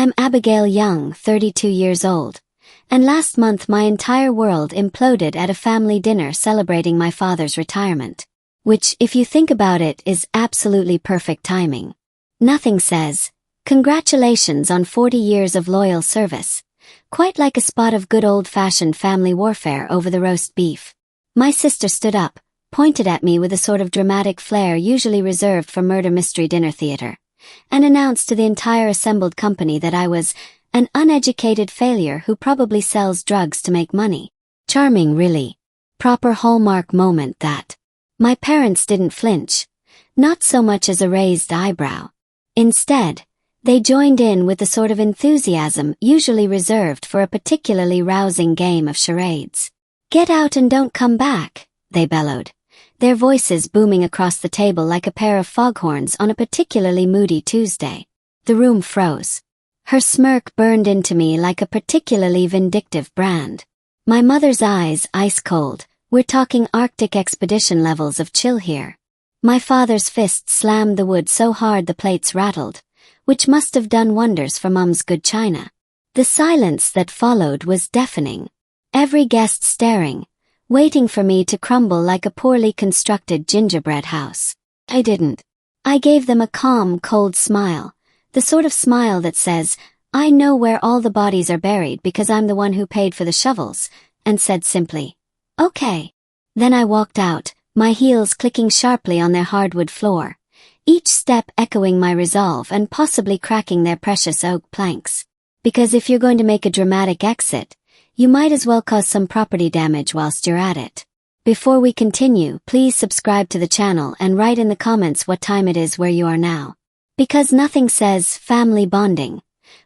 I'm Abigail Young, 32 years old. And last month my entire world imploded at a family dinner celebrating my father's retirement. Which, if you think about it, is absolutely perfect timing. Nothing says, "Congratulations on 40 years of loyal service," quite like a spot of good old-fashioned family warfare over the roast beef. My sister stood up, pointed at me with a sort of dramatic flair usually reserved for murder mystery dinner theater, and announced to the entire assembled company that I was an uneducated failure who probably sells drugs to make money. Charming, really. Proper Hallmark moment, that. My parents didn't flinch, not so much as a raised eyebrow. Instead, they joined in with the sort of enthusiasm usually reserved for a particularly rousing game of charades. "Get out and don't come back," they bellowed, their voices booming across the table like a pair of foghorns on a particularly moody Tuesday. The room froze. Her smirk burned into me like a particularly vindictive brand. My mother's eyes ice cold. We're talking Arctic expedition levels of chill here. My father's fist slammed the wood so hard the plates rattled, which must have done wonders for Mum's good china. The silence that followed was deafening. Every guest staring, waiting for me to crumble like a poorly constructed gingerbread house. I didn't. I gave them a calm, cold smile, the sort of smile that says, "I know where all the bodies are buried because I'm the one who paid for the shovels," and said simply, "Okay." Then I walked out, my heels clicking sharply on their hardwood floor, each step echoing my resolve and possibly cracking their precious oak planks. Because if you're going to make a dramatic exit, you might as well cause some property damage whilst you're at it. Before we continue, please subscribe to the channel and write in the comments what time it is where you are now. Because nothing says family bonding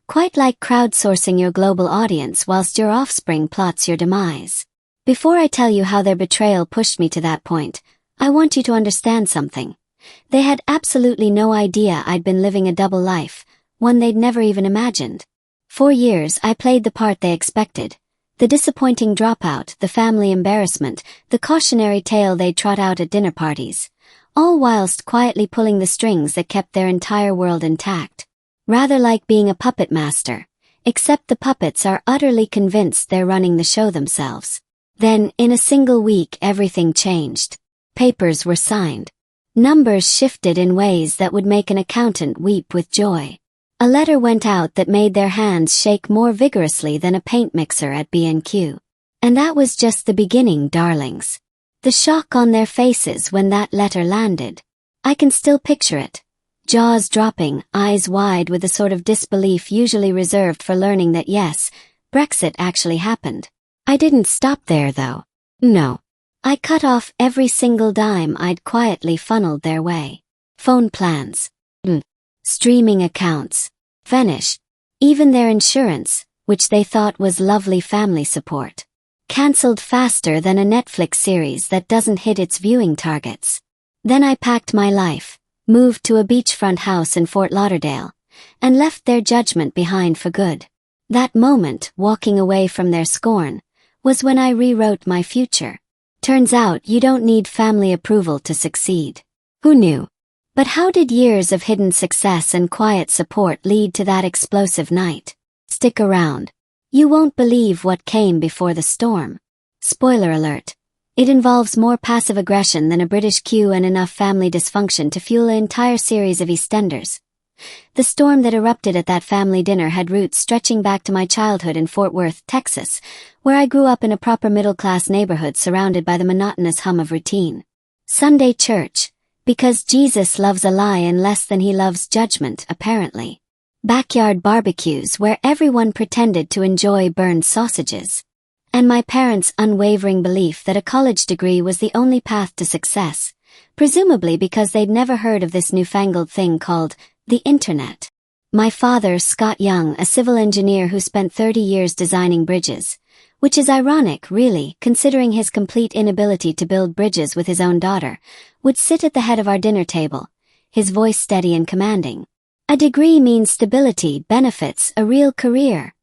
quite like crowdsourcing your global audience whilst your offspring plots your demise. Before I tell you how their betrayal pushed me to that point, I want you to understand something. They had absolutely no idea I'd been living a double life, one they'd never even imagined. For years I played the part they expected. The disappointing dropout, the family embarrassment, the cautionary tale they'd trot out at dinner parties, all whilst quietly pulling the strings that kept their entire world intact. Rather like being a puppet master, except the puppets are utterly convinced they're running the show themselves. Then, in a single week, everything changed. Papers were signed. Numbers shifted in ways that would make an accountant weep with joy. A letter went out that made their hands shake more vigorously than a paint mixer at B&Q. And that was just the beginning, darlings. The shock on their faces when that letter landed. I can still picture it. Jaws dropping, eyes wide with the sort of disbelief usually reserved for learning that yes, Brexit actually happened. I didn't stop there though. No. I cut off every single dime I'd quietly funneled their way. Phone plans. Streaming accounts. Vanished. Even their insurance, which they thought was lovely family support. Cancelled faster than a Netflix series that doesn't hit its viewing targets. Then I packed my life, moved to a beachfront house in Fort Lauderdale, and left their judgment behind for good. That moment, walking away from their scorn, was when I rewrote my future. Turns out you don't need family approval to succeed. Who knew? But how did years of hidden success and quiet support lead to that explosive night? Stick around. You won't believe what came before the storm. Spoiler alert. It involves more passive aggression than a British queue and enough family dysfunction to fuel an entire series of EastEnders. The storm that erupted at that family dinner had roots stretching back to my childhood in Fort Worth, Texas, where I grew up in a proper middle-class neighborhood surrounded by the monotonous hum of routine. Sunday church, because Jesus loves a lie in less than he loves judgment, apparently. Backyard barbecues where everyone pretended to enjoy burned sausages. And my parents' unwavering belief that a college degree was the only path to success, presumably because they'd never heard of this newfangled thing called the internet. My father, Scott Young, a civil engineer who spent 30 years designing bridges, which is ironic, really, considering his complete inability to build bridges with his own daughter, would sit at the head of our dinner table, his voice steady and commanding. "A degree means stability, benefits, a real career,"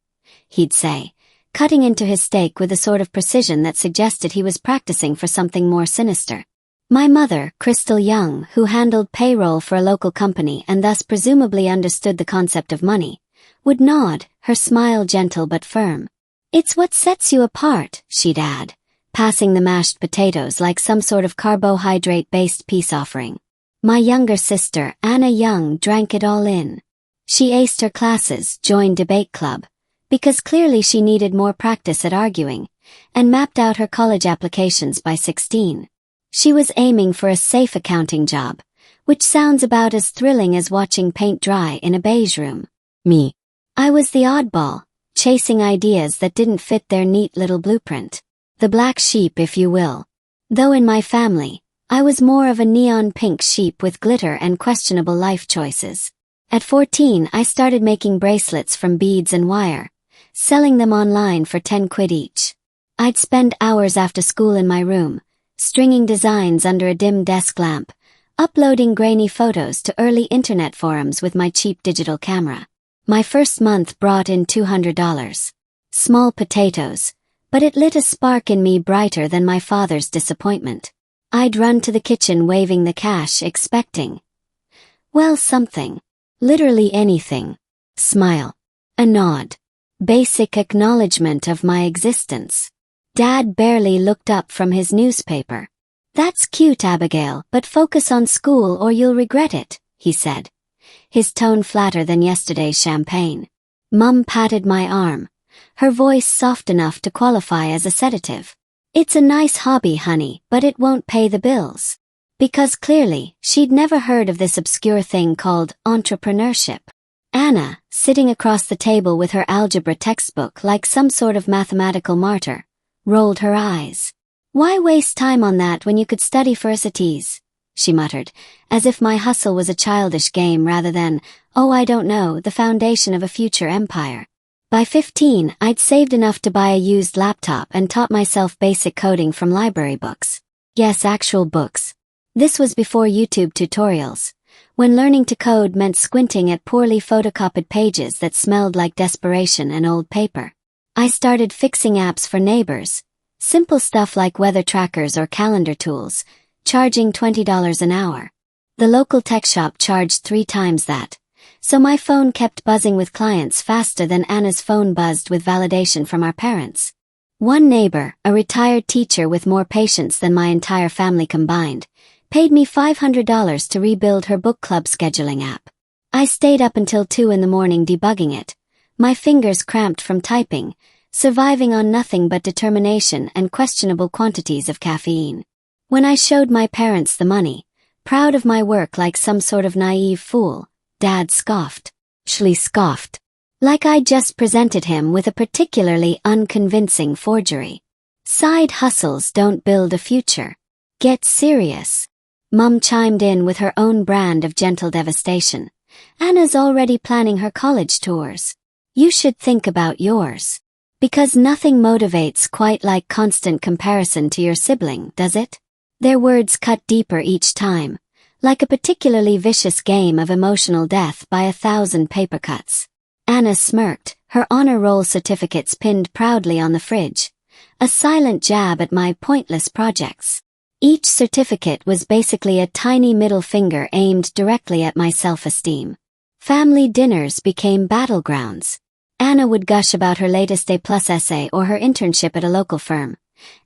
he'd say, cutting into his steak with a sort of precision that suggested he was practicing for something more sinister. My mother, Crystal Young, who handled payroll for a local company and thus presumably understood the concept of money, would nod, her smile gentle but firm. "It's what sets you apart," she'd add, passing the mashed potatoes like some sort of carbohydrate-based peace offering. My younger sister, Anna Young, drank it all in. She aced her classes, joined debate club, because clearly she needed more practice at arguing, and mapped out her college applications by 16. She was aiming for a safe accounting job, which sounds about as thrilling as watching paint dry in a beige room. Me. I was the oddball, chasing ideas that didn't fit their neat little blueprint. The black sheep, if you will. Though in my family, I was more of a neon pink sheep with glitter and questionable life choices. At 14, I started making bracelets from beads and wire, selling them online for 10 quid each. I'd spend hours after school in my room, stringing designs under a dim desk lamp, uploading grainy photos to early internet forums with my cheap digital camera. My first month brought in $200. Small potatoes, but it lit a spark in me brighter than my father's disappointment. I'd run to the kitchen waving the cash, expecting, well, something. Literally anything. Smile. A nod. Basic acknowledgement of my existence. Dad barely looked up from his newspaper. "That's cute, Abigail, but focus on school or you'll regret it," he said, his tone flatter than yesterday's champagne. Mum patted my arm, her voice soft enough to qualify as a sedative. "It's a nice hobby, honey, but it won't pay the bills." Because clearly, she'd never heard of this obscure thing called entrepreneurship. Anna, sitting across the table with her algebra textbook like some sort of mathematical martyr, rolled her eyes. "Why waste time on that when you could study for SATs?" she muttered, as if my hustle was a childish game rather than, oh I don't know, the foundation of a future empire. By 15, I'd saved enough to buy a used laptop and taught myself basic coding from library books. Yes, actual books. This was before YouTube tutorials, when learning to code meant squinting at poorly photocopied pages that smelled like desperation and old paper. I started fixing apps for neighbors, simple stuff like weather trackers or calendar tools, charging $20 an hour. The local tech shop charged 3 times that, so my phone kept buzzing with clients faster than Anna's phone buzzed with validation from our parents. One neighbor, a retired teacher with more patience than my entire family combined, paid me $500 to rebuild her book club scheduling app. I stayed up until 2 in the morning debugging it, my fingers cramped from typing, surviving on nothing but determination and questionable quantities of caffeine. When I showed my parents the money, proud of my work like some sort of naive fool, Dad scoffed. She scoffed. Like I'd just presented him with a particularly unconvincing forgery. Side hustles don't build a future. Get serious. Mum chimed in with her own brand of gentle devastation. Anna's already planning her college tours. You should think about yours. Because nothing motivates quite like constant comparison to your sibling, does it? Their words cut deeper each time, like a particularly vicious game of emotional death by 1,000 paper cuts. Anna smirked, her honor roll certificates pinned proudly on the fridge, a silent jab at my pointless projects. Each certificate was basically a tiny middle finger aimed directly at my self-esteem. Family dinners became battlegrounds. Anna would gush about her latest A+ essay or her internship at a local firm,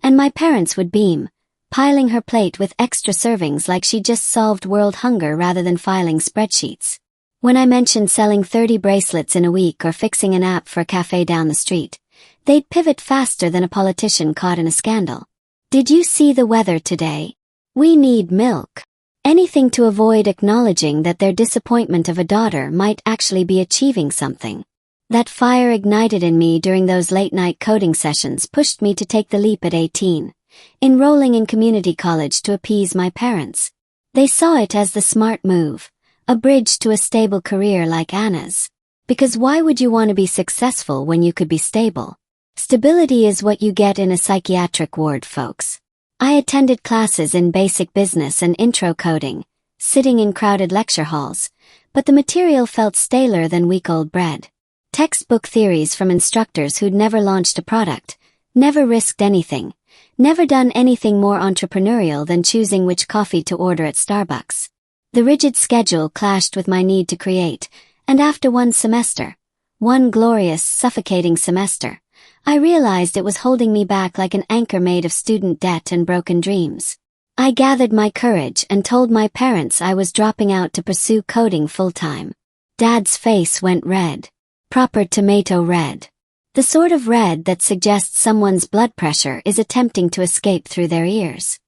and my parents would beam, piling her plate with extra servings like she just solved world hunger rather than filing spreadsheets. When I mentioned selling 30 bracelets in a week or fixing an app for a cafe down the street, they'd pivot faster than a politician caught in a scandal. Did you see the weather today? We need milk. Anything to avoid acknowledging that their disappointment of a daughter might actually be achieving something. That fire ignited in me during those late-night coding sessions pushed me to take the leap at 18, enrolling in community college to appease my parents. They saw it as the smart move, a bridge to a stable career like Anna's. Because why would you want to be successful when you could be stable? Stability is what you get in a psychiatric ward, folks. I attended classes in basic business and intro coding, sitting in crowded lecture halls, but the material felt staler than week-old bread. Textbook theories from instructors who'd never launched a product, never risked anything, never done anything more entrepreneurial than choosing which coffee to order at Starbucks. The rigid schedule clashed with my need to create, and after one semester, One glorious, suffocating semester, I realized it was holding me back like an anchor made of student debt and broken dreams. I gathered my courage and told my parents I was dropping out to pursue coding full-time. Dad's face went red. Proper tomato red. The sort of red that suggests someone's blood pressure is attempting to escape through their ears.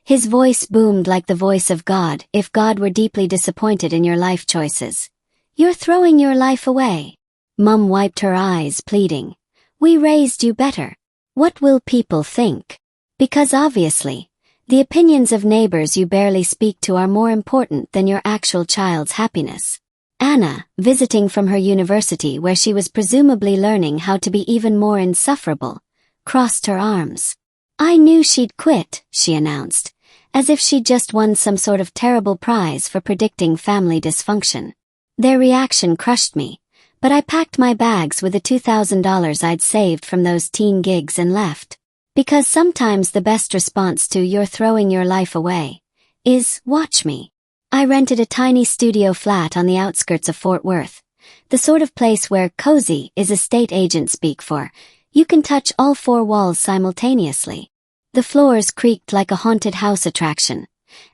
His voice boomed like the voice of God if God were deeply disappointed in your life choices. You're throwing your life away. Mum wiped her eyes, pleading. We raised you better. What will people think? Because obviously, the opinions of neighbors you barely speak to are more important than your actual child's happiness. Anna, visiting from her university where she was presumably learning how to be even more insufferable, crossed her arms. I knew she'd quit, she announced, as if she'd just won some sort of terrible prize for predicting family dysfunction. Their reaction crushed me, but I packed my bags with the $2,000 I'd saved from those teen gigs and left. Because sometimes the best response to "you're throwing your life away" is "watch me." I rented a tiny studio flat on the outskirts of Fort Worth, the sort of place where cozy is estate agent speak for, you can touch all four walls simultaneously. The floors creaked like a haunted house attraction,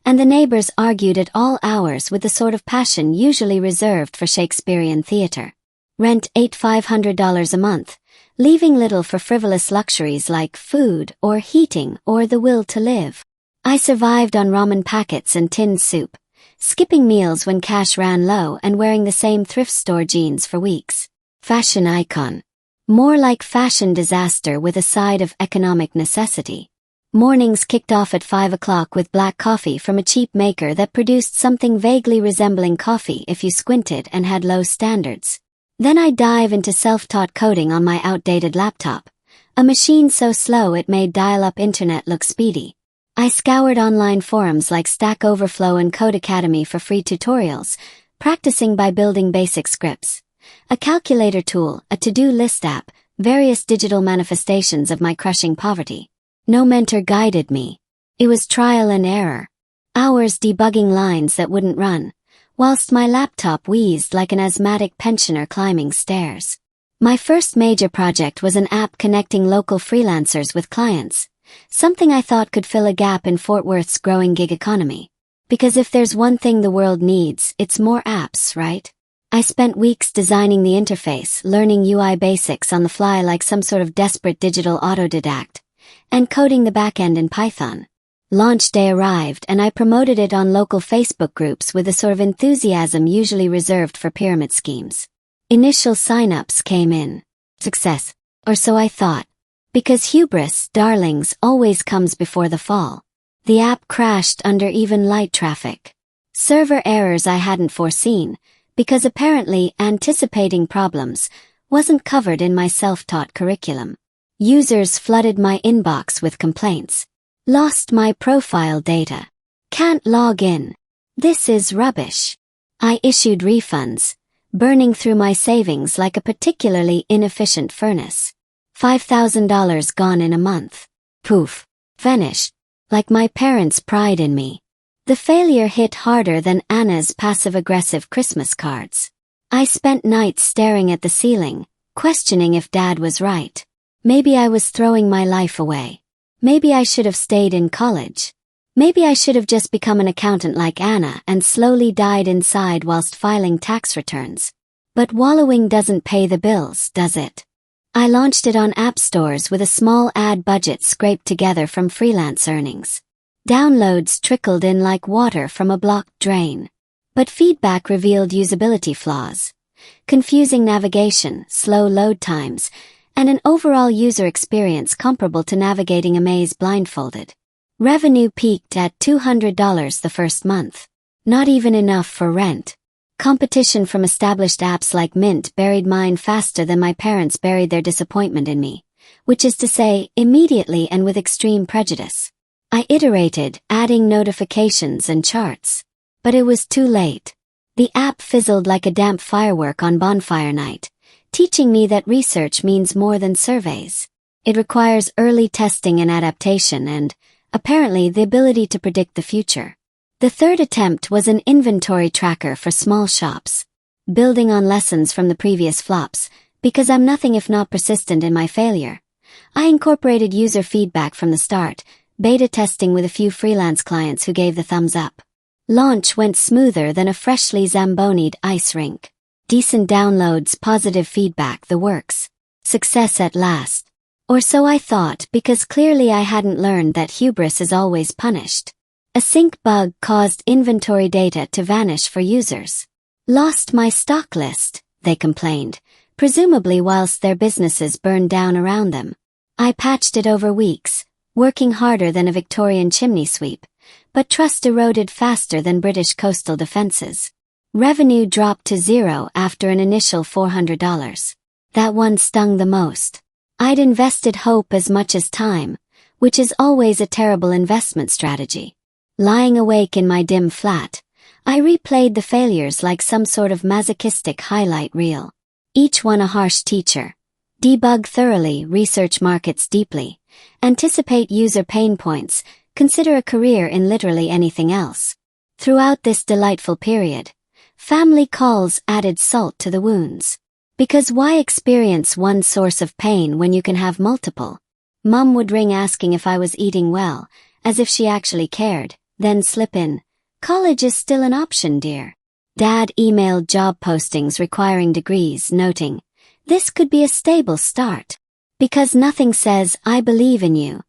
and the neighbors argued at all hours with the sort of passion usually reserved for Shakespearean theater. Rent $8,500 a month, leaving little for frivolous luxuries like food or heating or the will to live. I survived on ramen packets and tinned soup, skipping meals when cash ran low and wearing the same thrift store jeans for weeks. Fashion icon. More like fashion disaster with a side of economic necessity. Mornings kicked off at 5 o'clock with black coffee from a cheap maker that produced something vaguely resembling coffee if you squinted and had low standards. Then I'd dive into self-taught coding on my outdated laptop, a machine so slow it made dial-up internet look speedy. I scoured online forums like Stack Overflow and Code Academy for free tutorials, practicing by building basic scripts. A calculator tool, a to-do list app, various digital manifestations of my crushing poverty. No mentor guided me. It was trial and error. Hours debugging lines that wouldn't run, whilst my laptop wheezed like an asthmatic pensioner climbing stairs. My first major project was an app connecting local freelancers with clients, something I thought could fill a gap in Fort Worth's growing gig economy. Because if there's one thing the world needs, it's more apps, right? I spent weeks designing the interface, learning UI basics on the fly like some sort of desperate digital autodidact, and coding the backend in Python. Launch day arrived and I promoted it on local Facebook groups with the sort of enthusiasm usually reserved for pyramid schemes. Initial sign-ups came in. Success. Or so I thought. Because hubris, darlings, always comes before the fall. The app crashed under even light traffic. Server errors I hadn't foreseen, because apparently anticipating problems wasn't covered in my self-taught curriculum. Users flooded my inbox with complaints. Lost my profile data. Can't log in. This is rubbish. I issued refunds, burning through my savings like a particularly inefficient furnace. $5,000 gone in a month. Poof. Vanished. Like my parents' pride in me. The failure hit harder than Anna's passive-aggressive Christmas cards. I spent nights staring at the ceiling, questioning if Dad was right. Maybe I was throwing my life away. Maybe I should have stayed in college. Maybe I should have just become an accountant like Anna and slowly died inside whilst filing tax returns. But wallowing doesn't pay the bills, does it? I launched it on app stores with a small ad budget scraped together from freelance earnings. Downloads trickled in like water from a blocked drain. But feedback revealed usability flaws. Confusing navigation, slow load times, and an overall user experience comparable to navigating a maze blindfolded. Revenue peaked at $200 the first month. Not even enough for rent. Competition from established apps like Mint buried mine faster than my parents buried their disappointment in me, which is to say, immediately and with extreme prejudice. I iterated, adding notifications and charts. But it was too late. The app fizzled like a damp firework on bonfire night, teaching me that research means more than surveys. It requires early testing and adaptation and, apparently, the ability to predict the future. The third attempt was an inventory tracker for small shops. Building on lessons from the previous flops, because I'm nothing if not persistent in my failure, I incorporated user feedback from the start, beta testing with a few freelance clients who gave the thumbs up. Launch went smoother than a freshly zambonied ice rink. Decent downloads, positive feedback, the works. Success at last. Or so I thought, because clearly I hadn't learned that hubris is always punished. A sync bug caused inventory data to vanish for users. Lost my stock list, they complained, presumably whilst their businesses burned down around them. I patched it over weeks, working harder than a Victorian chimney sweep, but trust eroded faster than British coastal defenses. Revenue dropped to zero after an initial $400. That one stung the most. I'd invested hope as much as time, which is always a terrible investment strategy. Lying awake in my dim flat, I replayed the failures like some sort of masochistic highlight reel. Each one a harsh teacher. Debug thoroughly, research markets deeply, anticipate user pain points, consider a career in literally anything else. Throughout this delightful period, family calls added salt to the wounds. Because why experience one source of pain when you can have multiple? Mum would ring asking if I was eating well, as if she actually cared, then slip in, "College is still an option, dear." Dad emailed job postings requiring degrees, noting, "This could be a stable start." Because nothing says, "I believe in you,"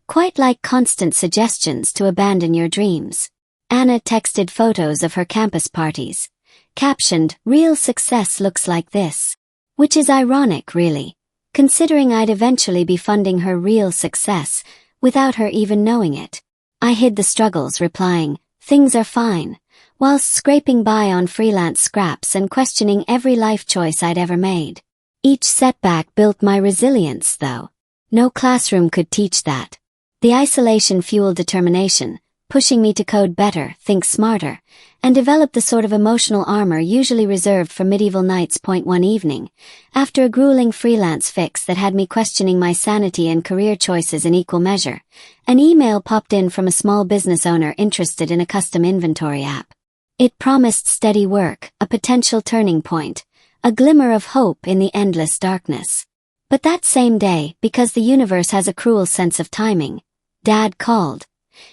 quite like constant suggestions to abandon your dreams. Anna texted photos of her campus parties, captioned, "Real success looks like this." Which is ironic, really, considering I'd eventually be funding her real success, without her even knowing it. I hid the struggles, replying, "Things are fine," whilst scraping by on freelance scraps and questioning every life choice I'd ever made. Each setback built my resilience, though. No classroom could teach that. The isolation fueled determination, pushing me to code better, think smarter, and develop the sort of emotional armor usually reserved for medieval knights. One evening, after a grueling freelance fix that had me questioning my sanity and career choices in equal measure, an email popped in from a small business owner interested in a custom inventory app. It promised steady work, a potential turning point, a glimmer of hope in the endless darkness. But that same day, because the universe has a cruel sense of timing, Dad called,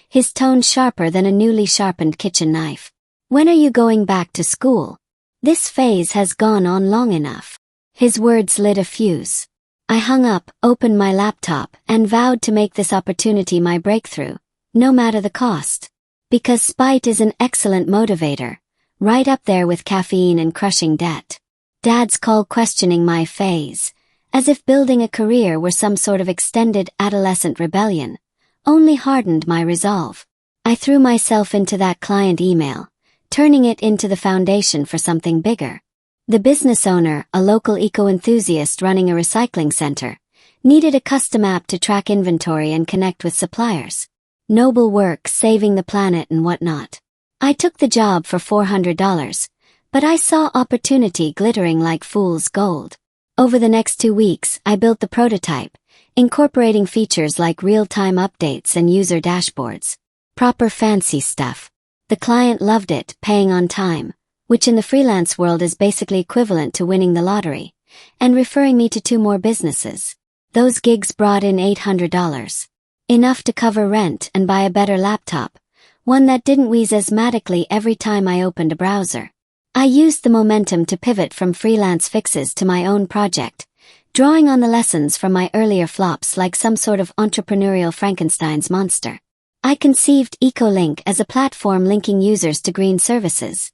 his tone sharper than a newly sharpened kitchen knife. "When are you going back to school? This phase has gone on long enough." His words lit a fuse. I hung up, opened my laptop, and vowed to make this opportunity my breakthrough, no matter the cost. Because spite is an excellent motivator, right up there with caffeine and crushing debt. Dad's call questioning my phase, as if building a career were some sort of extended adolescent rebellion, only hardened my resolve. I threw myself into that client email, turning it into the foundation for something bigger. The business owner, a local eco-enthusiast running a recycling center, needed a custom app to track inventory and connect with suppliers. Noble work, saving the planet and whatnot. I took the job for $400, but I saw opportunity glittering like fool's gold. Over the next 2 weeks, I built the prototype, incorporating features like real-time updates and user dashboards. Proper fancy stuff. The client loved it, paying on time, which in the freelance world is basically equivalent to winning the lottery, and referring me to 2 more businesses. Those gigs brought in $800. Enough to cover rent and buy a better laptop, one that didn't wheeze asthmatically every time I opened a browser. I used the momentum to pivot from freelance fixes to my own project, drawing on the lessons from my earlier flops like some sort of entrepreneurial Frankenstein's monster. I conceived EcoLink as a platform linking users to green services.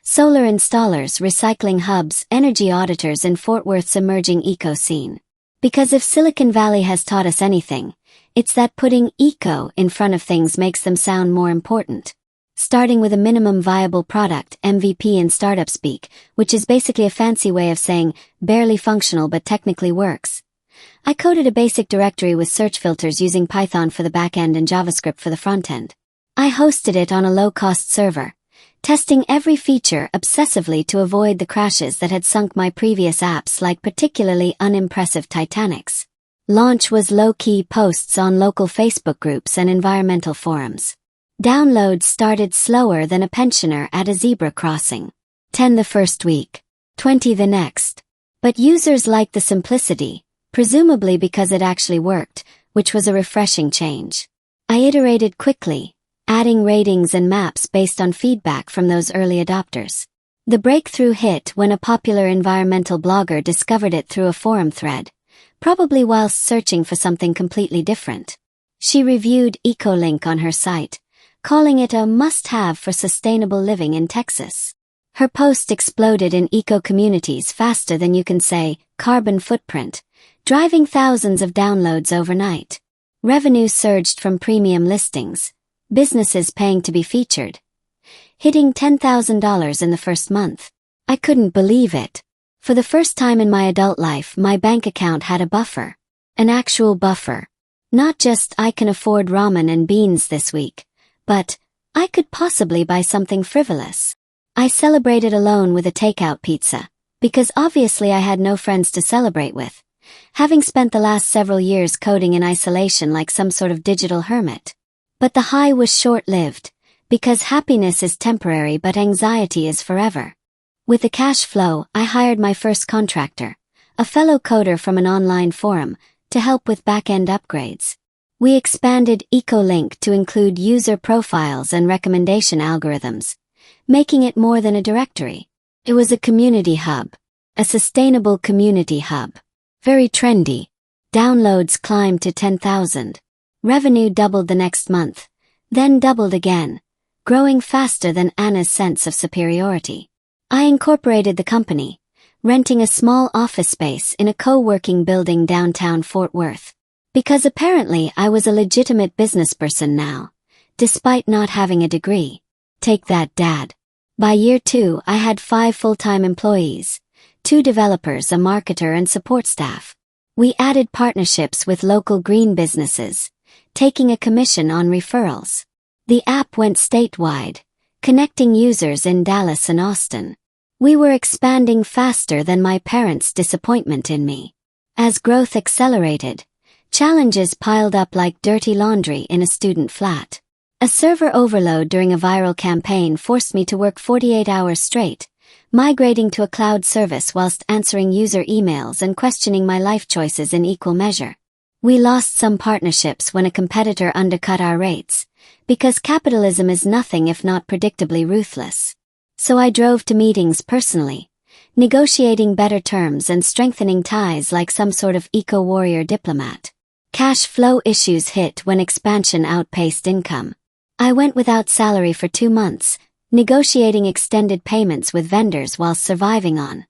Solar installers, recycling hubs, energy auditors in Fort Worth's emerging eco scene. Because if Silicon Valley has taught us anything, it's that putting eco in front of things makes them sound more important. Starting with a minimum viable product, MVP in startup speak, which is basically a fancy way of saying barely functional but technically works. I coded a basic directory with search filters using Python for the backend and JavaScript for the frontend. I hosted it on a low-cost server, testing every feature obsessively to avoid the crashes that had sunk my previous apps like particularly unimpressive Titanics. Launch was low-key posts on local Facebook groups and environmental forums. Downloads started slower than a pensioner at a zebra crossing. 10 the first week. 20 the next. But users liked the simplicity, presumably because it actually worked, which was a refreshing change. I iterated quickly, adding ratings and maps based on feedback from those early adopters. The breakthrough hit when a popular environmental blogger discovered it through a forum thread, probably whilst searching for something completely different. She reviewed EcoLink on her site, calling it a must-have for sustainable living in Texas. Her post exploded in eco-communities faster than you can say carbon footprint, driving thousands of downloads overnight. Revenue surged from premium listings, businesses paying to be featured, hitting $10,000 in the first month. I couldn't believe it. For the first time in my adult life, my bank account had a buffer. An actual buffer. Not just I can afford ramen and beans this week, but I could possibly buy something frivolous. I celebrated alone with a takeout pizza, because obviously I had no friends to celebrate with, having spent the last several years coding in isolation like some sort of digital hermit. But the high was short-lived, because happiness is temporary but anxiety is forever. With the cash flow, I hired my first contractor, a fellow coder from an online forum, to help with back-end upgrades. We expanded EcoLink to include user profiles and recommendation algorithms, making it more than a directory. It was a community hub. A sustainable community hub. Very trendy. Downloads climbed to 10,000. Revenue doubled the next month, then doubled again, growing faster than Anna's sense of superiority. I incorporated the company, renting a small office space in a co-working building downtown Fort Worth. Because apparently I was a legitimate businessperson now, despite not having a degree. Take that, Dad. By year 2, I had 5 full-time employees, 2 developers, a marketer, and support staff. We added partnerships with local green businesses, taking a commission on referrals. The app went statewide, connecting users in Dallas and Austin. We were expanding faster than my parents' disappointment in me. As growth accelerated, challenges piled up like dirty laundry in a student flat. A server overload during a viral campaign forced me to work 48 hours straight, migrating to a cloud service whilst answering user emails and questioning my life choices in equal measure. We lost some partnerships when a competitor undercut our rates, because capitalism is nothing if not predictably ruthless. So I drove to meetings personally, negotiating better terms and strengthening ties like some sort of eco-warrior diplomat. Cash flow issues hit when expansion outpaced income. I went without salary for 2 months, negotiating extended payments with vendors while surviving on,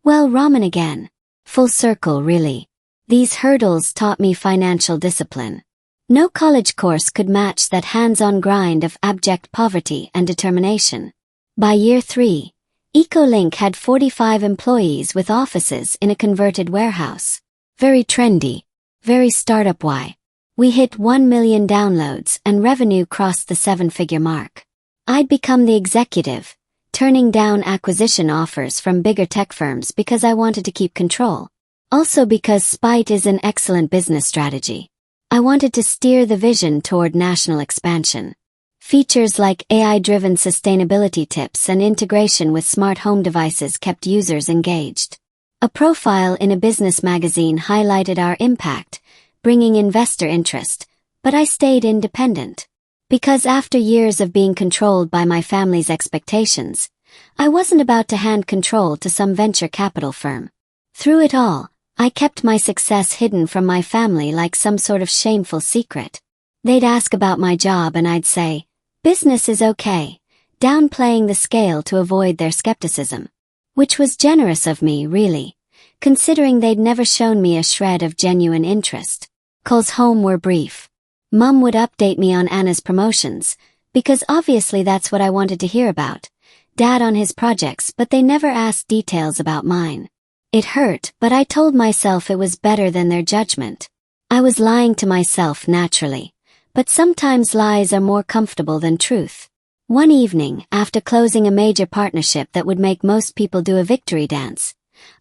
well, ramen again. Full circle, really. These hurdles taught me financial discipline. No college course could match that hands-on grind of abject poverty and determination. By year 3, EcoLink had 45 employees with offices in a converted warehouse. Very trendy. Very startup-y. We hit 1 million downloads and revenue crossed the 7-figure mark. I'd become the executive, turning down acquisition offers from bigger tech firms because I wanted to keep control. Also because spite is an excellent business strategy. I wanted to steer the vision toward national expansion. Features like AI-driven sustainability tips and integration with smart home devices kept users engaged. A profile in a business magazine highlighted our impact, bringing investor interest, but I stayed independent. Because after years of being controlled by my family's expectations, I wasn't about to hand control to some venture capital firm. Through it all, I kept my success hidden from my family like some sort of shameful secret. They'd ask about my job and I'd say, "Business is okay," downplaying the scale to avoid their skepticism. Which was generous of me, really, considering they'd never shown me a shred of genuine interest. Calls home were brief. Mum would update me on Anna's promotions, because obviously that's what I wanted to hear about. Dad on his projects, but they never asked details about mine. It hurt, but I told myself it was better than their judgment. I was lying to myself naturally, but sometimes lies are more comfortable than truth. One evening, after closing a major partnership that would make most people do a victory dance,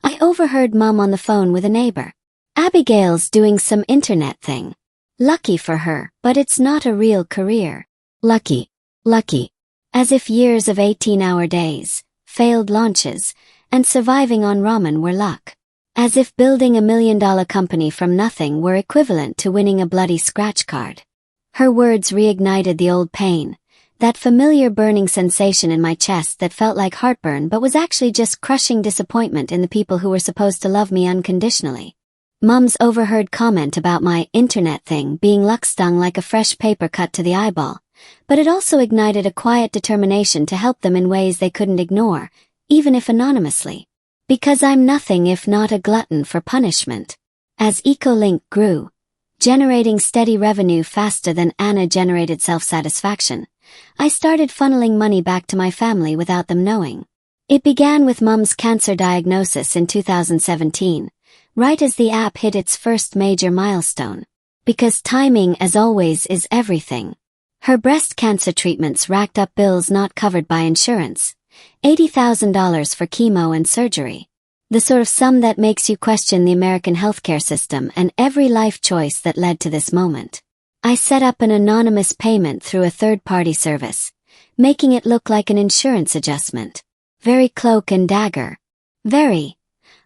I overheard Mum on the phone with a neighbor. "Abigail's doing some internet thing. Lucky for her, but it's not a real career." Lucky. As if years of 18-hour days, failed launches, and surviving on ramen were luck. As if building a $1 million company from nothing were equivalent to winning a bloody scratch card. Her words reignited the old pain, that familiar burning sensation in my chest that felt like heartburn but was actually just crushing disappointment in the people who were supposed to love me unconditionally. Mum's overheard comment about my internet thing being luck stung like a fresh paper cut to the eyeball, but it also ignited a quiet determination to help them in ways they couldn't ignore, even if anonymously. Because I'm nothing if not a glutton for punishment. As EcoLink grew, generating steady revenue faster than Anna generated self-satisfaction, I started funneling money back to my family without them knowing. It began with Mum's cancer diagnosis in 2017, right as the app hit its first major milestone. Because timing, as always, is everything. Her breast cancer treatments racked up bills not covered by insurance, $80,000 for chemo and surgery. The sort of sum that makes you question the American healthcare system and every life choice that led to this moment. I set up an anonymous payment through a third-party service, making it look like an insurance adjustment. Very cloak and dagger. Very.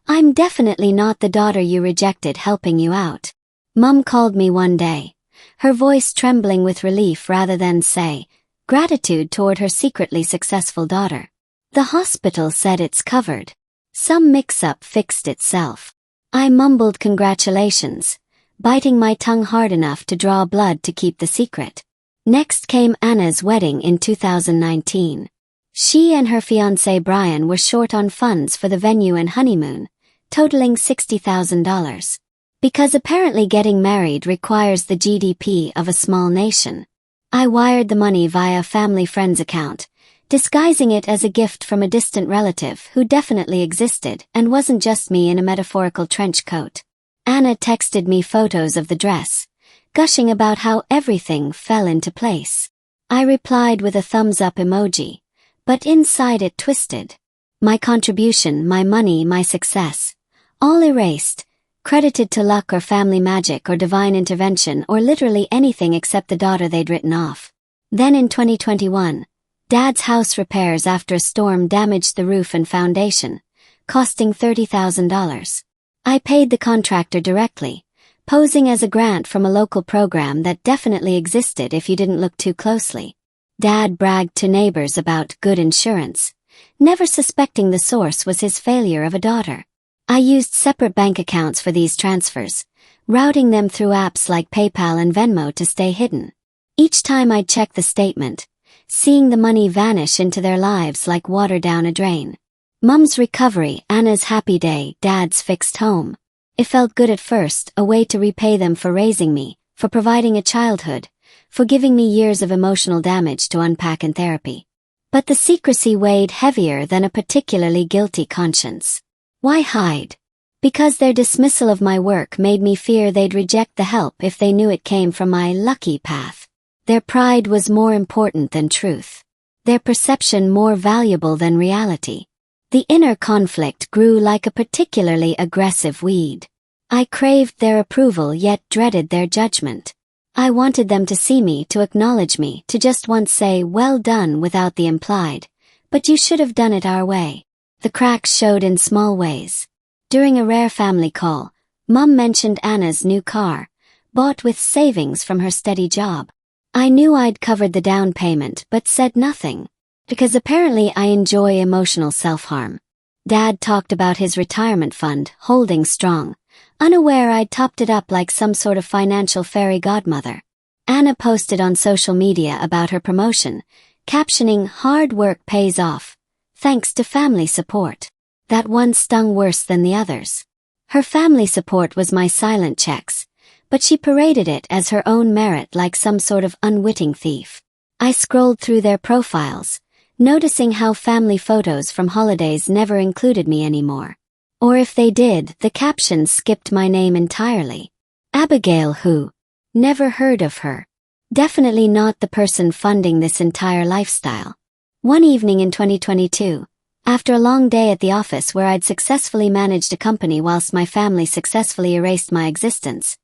I'm definitely not the daughter you rejected helping you out. Mum called me one day, her voice trembling with relief rather than, say, gratitude toward her secretly successful daughter. The hospital said it's covered. Some mix-up fixed itself. I mumbled congratulations, biting my tongue hard enough to draw blood to keep the secret. Next came Anna's wedding in 2019. She and her fiancé Brian were short on funds for the venue and honeymoon, totaling $60,000. Because apparently getting married requires the GDP of a small nation. I wired the money via a family friend's account, disguising it as a gift from a distant relative who definitely existed and wasn't just me in a metaphorical trench coat. Anna texted me photos of the dress, gushing about how everything fell into place. I replied with a thumbs-up emoji, but inside it twisted. My contribution, my money, my success, all erased, credited to luck or family magic or divine intervention or literally anything except the daughter they'd written off. Then in 2021, Dad's house repairs after a storm damaged the roof and foundation, costing $30,000. I paid the contractor directly, posing as a grant from a local program that definitely existed if you didn't look too closely. Dad bragged to neighbors about good insurance, never suspecting the source was his failure of a daughter. I used separate bank accounts for these transfers, routing them through apps like PayPal and Venmo to stay hidden. Each time I'd check the statement, seeing the money vanish into their lives like water down a drain. Mum's recovery, Anna's happy day, Dad's fixed home. It felt good at first, a way to repay them for raising me, for providing a childhood, for giving me years of emotional damage to unpack in therapy. But the secrecy weighed heavier than a particularly guilty conscience. Why hide? Because their dismissal of my work made me fear they'd reject the help if they knew it came from my lucky path. Their pride was more important than truth. Their perception more valuable than reality. The inner conflict grew like a particularly aggressive weed. I craved their approval yet dreaded their judgment. I wanted them to see me, to acknowledge me, to just once say, well done without the implied, but you should have done it our way. The cracks showed in small ways. During a rare family call, Mum mentioned Anna's new car, bought with savings from her steady job. I knew I'd covered the down payment but said nothing, because apparently I enjoy emotional self-harm. Dad talked about his retirement fund, holding strong, unaware I'd topped it up like some sort of financial fairy godmother. Anna posted on social media about her promotion, captioning, "Hard work pays off, thanks to family support." That one stung worse than the others. Her family support was my silent checks, but she paraded it as her own merit like some sort of unwitting thief. I scrolled through their profiles, noticing how family photos from holidays never included me anymore. Or if they did, the captions skipped my name entirely. Abigail who? Never heard of her. Definitely not the person funding this entire lifestyle. One evening in 2022, after a long day at the office where I'd successfully managed a company whilst my family successfully erased my existence,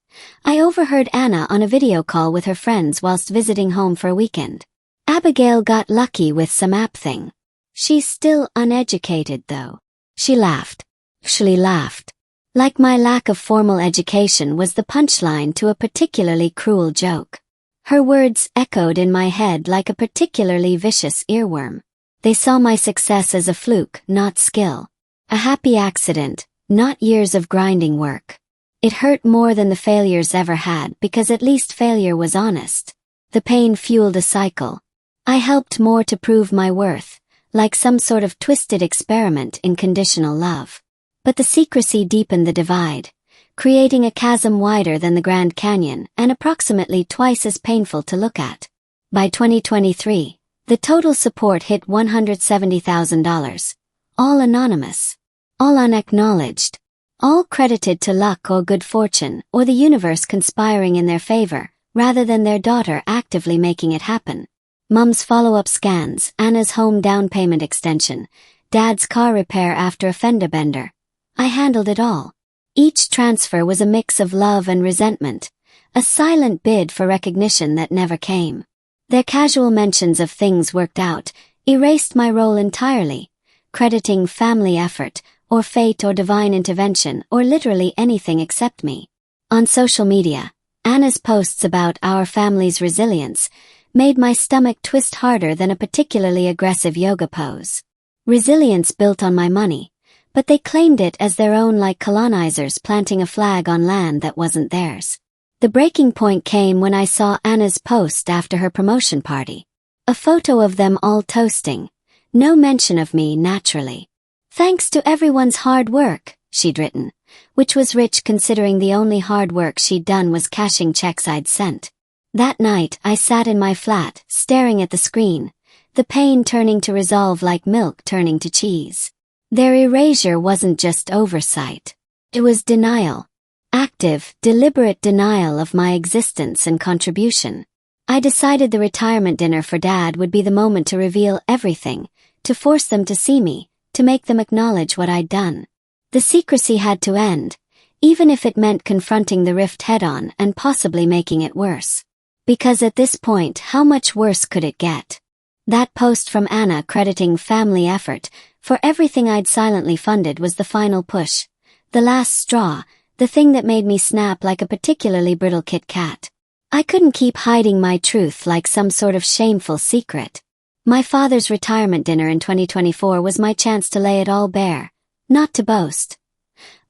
I overheard Anna on a video call with her friends whilst visiting home for a weekend. Abigail got lucky with some app thing. She's still uneducated though. She laughed. She laughed. Like my lack of formal education was the punchline to a particularly cruel joke. Her words echoed in my head like a particularly vicious earworm. They saw my success as a fluke, not skill. A happy accident, not years of grinding work. It hurt more than the failures ever had because at least failure was honest. The pain fueled a cycle. I helped more to prove my worth, like some sort of twisted experiment in conditional love. But the secrecy deepened the divide, creating a chasm wider than the Grand Canyon and approximately twice as painful to look at. By 2023, the total support hit $170,000. All anonymous. All unacknowledged. All credited to luck or good fortune or the universe conspiring in their favor, rather than their daughter actively making it happen. Mom's follow-up scans, Anna's home down payment extension, Dad's car repair after a fender bender. I handled it all. Each transfer was a mix of love and resentment, a silent bid for recognition that never came. Their casual mentions of things worked out erased my role entirely, crediting family effort, or fate or divine intervention or literally anything except me. On social media, Anna's posts about our family's resilience made my stomach twist harder than a particularly aggressive yoga pose. Resilience built on my money, but they claimed it as their own like colonizers planting a flag on land that wasn't theirs. The breaking point came when I saw Anna's post after her promotion party. A photo of them all toasting. No mention of me naturally. Thanks to everyone's hard work, she'd written, which was rich considering the only hard work she'd done was cashing checks I'd sent. That night I sat in my flat, staring at the screen, the pain turning to resolve like milk turning to cheese. Their erasure wasn't just oversight. It was denial. Active, deliberate denial of my existence and contribution. I decided the retirement dinner for Dad would be the moment to reveal everything, to force them to see me, to make them acknowledge what I'd done. The secrecy had to end, even if it meant confronting the rift head-on and possibly making it worse. Because at this point, how much worse could it get? That post from Anna crediting family effort for everything I'd silently funded was the final push, the last straw, the thing that made me snap like a particularly brittle Kit Kat. I couldn't keep hiding my truth like some sort of shameful secret. My father's retirement dinner in 2024 was my chance to lay it all bare, not to boast.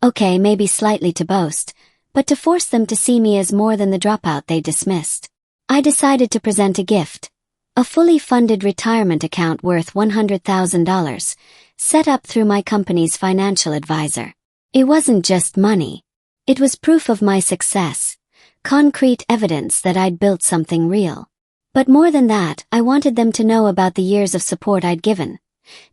Okay, maybe slightly to boast, but to force them to see me as more than the dropout they dismissed. I decided to present a gift. A fully funded retirement account worth $100,000, set up through my company's financial advisor. It wasn't just money. It was proof of my success, concrete evidence that I'd built something real. But more than that, I wanted them to know about the years of support I'd given.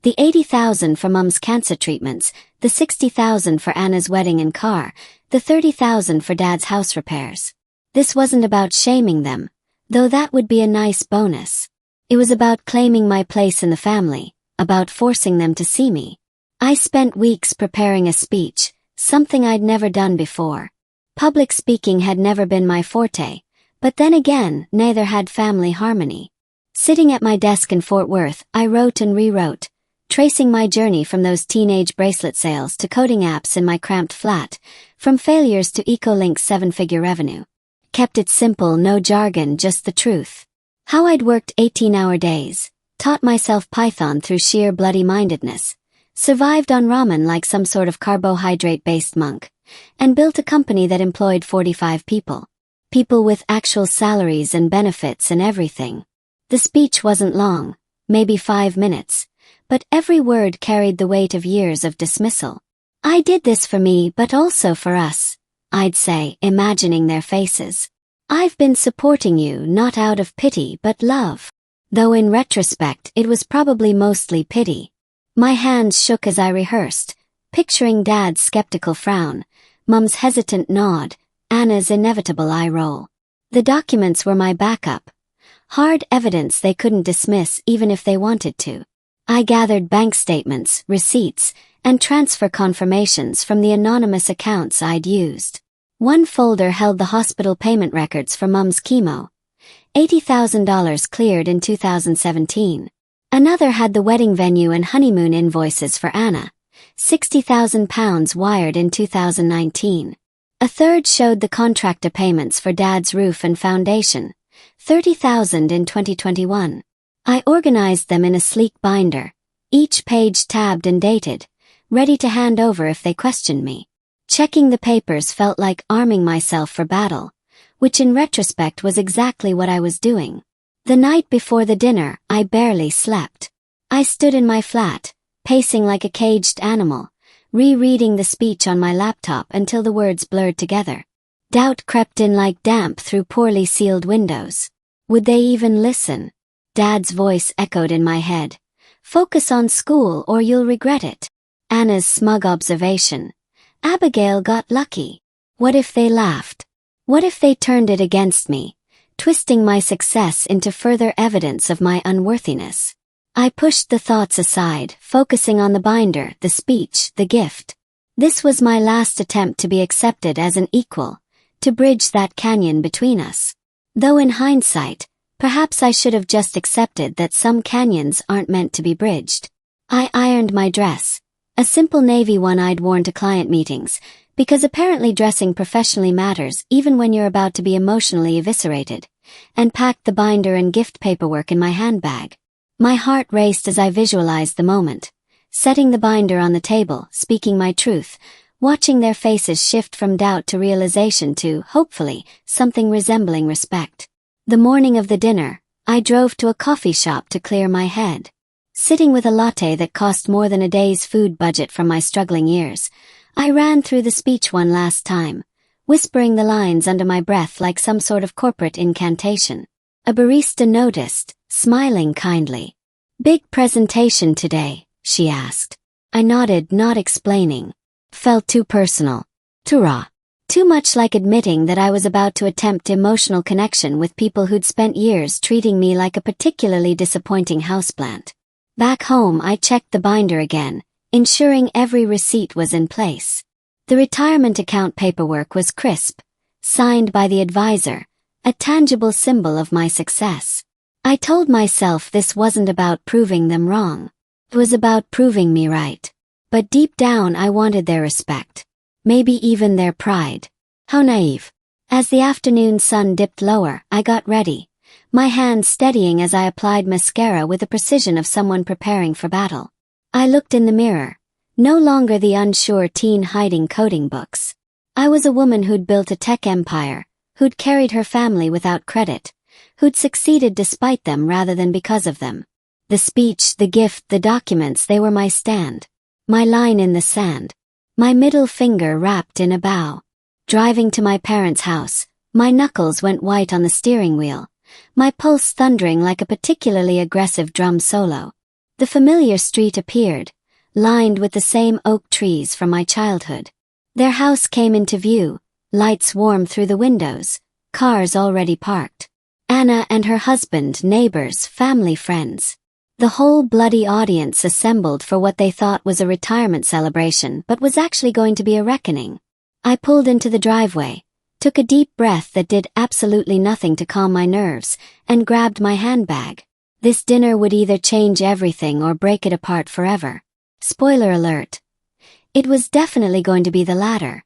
The $80,000 for Mom's cancer treatments, the $60,000 for Anna's wedding and car, the $30,000 for Dad's house repairs. This wasn't about shaming them, though that would be a nice bonus. It was about claiming my place in the family, about forcing them to see me. I spent weeks preparing a speech, something I'd never done before. Public speaking had never been my forte, but then again, neither had family harmony. Sitting at my desk in Fort Worth, I wrote and rewrote, tracing my journey from those teenage bracelet sales to coding apps in my cramped flat, from failures to EcoLink's 7-figure revenue. Kept it simple, no jargon, just the truth. How I'd worked 18-hour days, taught myself Python through sheer bloody-mindedness, survived on ramen like some sort of carbohydrate-based monk, and built a company that employed 45 people. People with actual salaries and benefits and everything. The speech wasn't long, maybe 5 minutes, but every word carried the weight of years of dismissal. I did this for me but also for us, I'd say, imagining their faces. I've been supporting you not out of pity but love. Though in retrospect it was probably mostly pity. My hands shook as I rehearsed, picturing Dad's skeptical frown, Mom's hesitant nod, Anna's inevitable eye roll. The documents were my backup. Hard evidence they couldn't dismiss even if they wanted to. I gathered bank statements, receipts, and transfer confirmations from the anonymous accounts I'd used. One folder held the hospital payment records for Mom's chemo. $80,000 cleared in 2017. Another had the wedding venue and honeymoon invoices for Anna. £60,000 wired in 2019. A third showed the contractor payments for Dad's roof and foundation, $30,000 in 2021. I organized them in a sleek binder, each page tabbed and dated, ready to hand over if they questioned me. Checking the papers felt like arming myself for battle, which in retrospect was exactly what I was doing. The night before the dinner, I barely slept. I stood in my flat, pacing like a caged animal, rereading the speech on my laptop until the words blurred together. Doubt crept in like damp through poorly sealed windows. Would they even listen? Dad's voice echoed in my head. Focus on school or you'll regret it. Anna's smug observation. Abigail got lucky. What if they laughed? What if they turned it against me, twisting my success into further evidence of my unworthiness? I pushed the thoughts aside, focusing on the binder, the speech, the gift. This was my last attempt to be accepted as an equal, to bridge that canyon between us. Though in hindsight, perhaps I should have just accepted that some canyons aren't meant to be bridged. I ironed my dress, a simple navy one I'd worn to client meetings, because apparently dressing professionally matters even when you're about to be emotionally eviscerated, and packed the binder and gift paperwork in my handbag. My heart raced as I visualized the moment, setting the binder on the table, speaking my truth, watching their faces shift from doubt to realization to, hopefully, something resembling respect. The morning of the dinner, I drove to a coffee shop to clear my head. Sitting with a latte that cost more than a day's food budget from my struggling years, I ran through the speech one last time, whispering the lines under my breath like some sort of corporate incantation. A barista noticed, smiling kindly. "Big presentation today," she asked. I nodded, not explaining. Felt too personal. Too raw. Too much like admitting that I was about to attempt emotional connection with people who'd spent years treating me like a particularly disappointing houseplant. Back home, I checked the binder again, ensuring every receipt was in place. The retirement account paperwork was crisp, signed by the advisor, a tangible symbol of my success. I told myself this wasn't about proving them wrong. It was about proving me right. But deep down I wanted their respect. Maybe even their pride. How naive. As the afternoon sun dipped lower, I got ready, my hands steadying as I applied mascara with the precision of someone preparing for battle. I looked in the mirror, no longer the unsure teen hiding coding books. I was a woman who'd built a tech empire, who'd carried her family without credit, who'd succeeded despite them rather than because of them. The speech, the gift, the documents, they were my stand. My line in the sand. My middle finger wrapped in a bow. Driving to my parents' house, my knuckles went white on the steering wheel, my pulse thundering like a particularly aggressive drum solo. The familiar street appeared, lined with the same oak trees from my childhood. Their house came into view, lights warm through the windows, cars already parked. Anna and her husband, neighbors, family, friends. The whole bloody audience assembled for what they thought was a retirement celebration but was actually going to be a reckoning. I pulled into the driveway, took a deep breath that did absolutely nothing to calm my nerves, and grabbed my handbag. This dinner would either change everything or break it apart forever. Spoiler alert. It was definitely going to be the latter.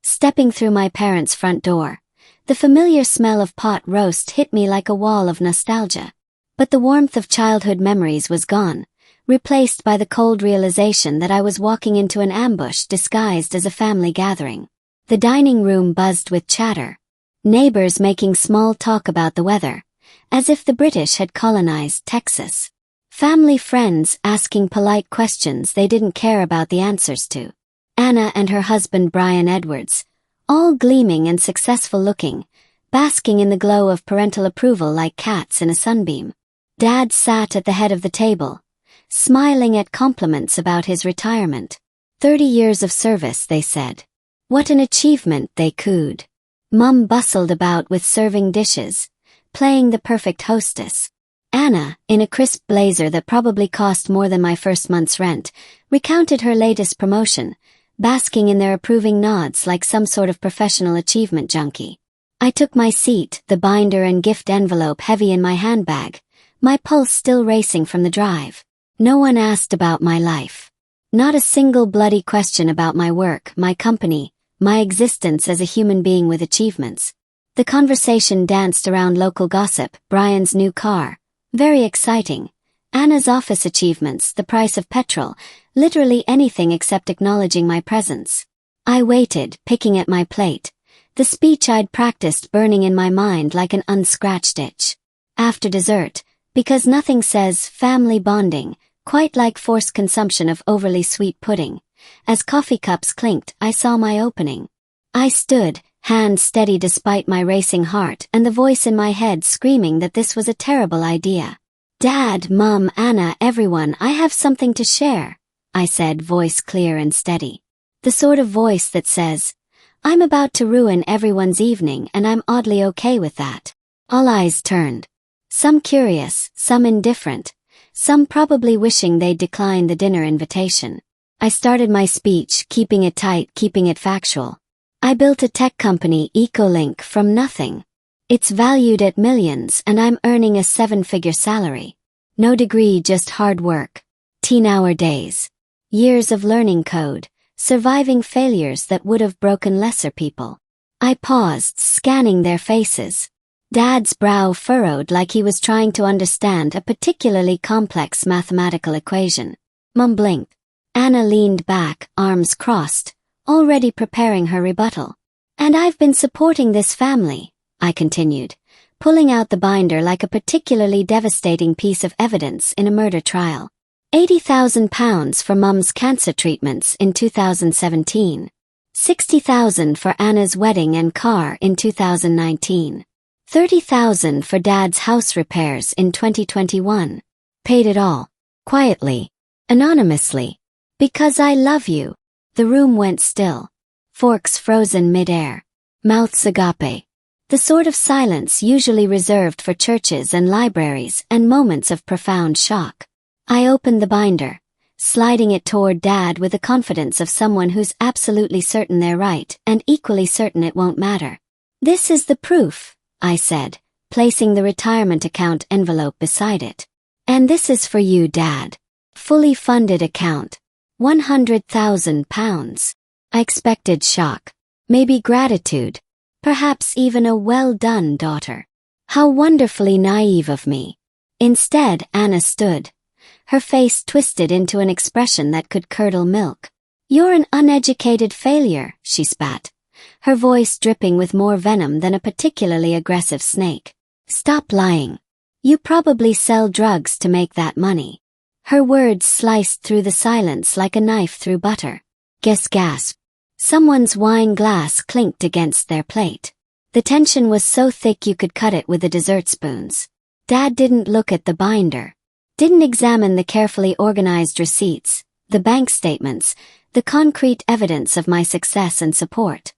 Stepping through my parents' front door, the familiar smell of pot roast hit me like a wall of nostalgia. But the warmth of childhood memories was gone, replaced by the cold realization that I was walking into an ambush disguised as a family gathering. The dining room buzzed with chatter. Neighbors making small talk about the weather, as if the British had colonized Texas. Family friends asking polite questions they didn't care about the answers to. Anna and her husband Brian Edwards, all gleaming and successful looking, basking in the glow of parental approval like cats in a sunbeam. Dad sat at the head of the table, smiling at compliments about his retirement. 30 years of service, they said. What an achievement, they cooed. Mum bustled about with serving dishes, playing the perfect hostess. Anna, in a crisp blazer that probably cost more than my first month's rent, recounted her latest promotion, basking in their approving nods like some sort of professional achievement junkie. I took my seat, the binder and gift envelope heavy in my handbag, my pulse still racing from the drive. No one asked about my life. Not a single bloody question about my work, my company, my existence as a human being with achievements. The conversation danced around local gossip, Brian's new car. Very exciting. Anna's office achievements, the price of petrol, literally anything except acknowledging my presence. I waited, picking at my plate, the speech I'd practiced burning in my mind like an unscratched itch. After dessert, because nothing says family bonding quite like forced consumption of overly sweet pudding, as coffee cups clinked, I saw my opening. I stood, hand steady despite my racing heart and the voice in my head screaming that this was a terrible idea. Dad, Mum, Anna, everyone, I have something to share, I said, voice clear and steady. The sort of voice that says, I'm about to ruin everyone's evening and I'm oddly okay with that. All eyes turned. Some curious, some indifferent, some probably wishing they'd decline the dinner invitation. I started my speech, keeping it tight, keeping it factual. I built a tech company, EcoLink, from nothing. It's valued at millions and I'm earning a 7-figure salary. No degree, just hard work. 10-hour days. Years of learning code, surviving failures that would have broken lesser people. I paused, scanning their faces. Dad's brow furrowed like he was trying to understand a particularly complex mathematical equation. Mum blinked. Anna leaned back, arms crossed, already preparing her rebuttal. And I've been supporting this family, I continued, pulling out the binder like a particularly devastating piece of evidence in a murder trial. £80,000 for Mum's cancer treatments in 2017. $60,000 for Anna's wedding and car in 2019. $30,000 for Dad's house repairs in 2021. Paid it all. Quietly. Anonymously. Because I love you. The room went still. Forks frozen mid-air. Mouths agape. The sort of silence usually reserved for churches and libraries and moments of profound shock. I opened the binder, sliding it toward Dad with the confidence of someone who's absolutely certain they're right and equally certain it won't matter. This is the proof, I said, placing the retirement account envelope beside it. And this is for you, Dad. Fully funded account. £100,000. I expected shock. Maybe gratitude. Perhaps even a well done, daughter. How wonderfully naive of me. Instead, Anna stood, her face twisted into an expression that could curdle milk. You're an uneducated failure, she spat, her voice dripping with more venom than a particularly aggressive snake. Stop lying. You probably sell drugs to make that money. Her words sliced through the silence like a knife through butter. Gasp. Someone's wine glass clinked against their plate. The tension was so thick you could cut it with the dessert spoons. Dad didn't look at the binder. Didn't examine the carefully organized receipts, the bank statements, the concrete evidence of my success and support.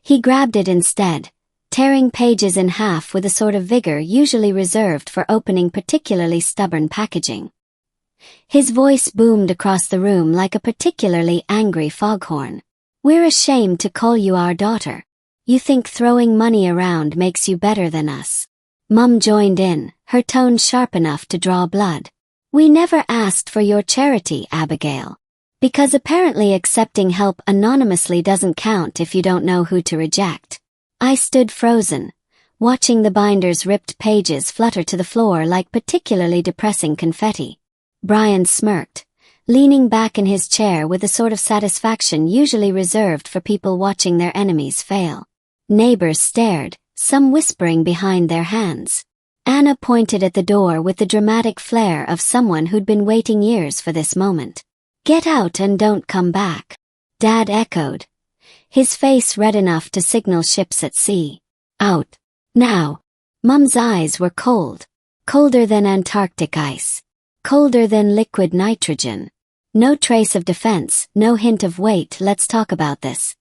He grabbed it instead, tearing pages in half with a sort of vigor usually reserved for opening particularly stubborn packaging. His voice boomed across the room like a particularly angry foghorn. We're ashamed to call you our daughter. You think throwing money around makes you better than us. Mum joined in, her tone sharp enough to draw blood. We never asked for your charity, Abigail. Because apparently accepting help anonymously doesn't count if you don't know who to reject. I stood frozen, watching the binder's ripped pages flutter to the floor like particularly depressing confetti. Brian smirked, leaning back in his chair with the sort of satisfaction usually reserved for people watching their enemies fail. Neighbors stared, some whispering behind their hands. Anna pointed at the door with the dramatic flair of someone who'd been waiting years for this moment. Get out and don't come back. Dad echoed, his face red enough to signal ships at sea. Out. Now. Mum's eyes were cold. Colder than Antarctic ice. Colder than liquid nitrogen. No trace of defense, no hint of wait, let's talk about this.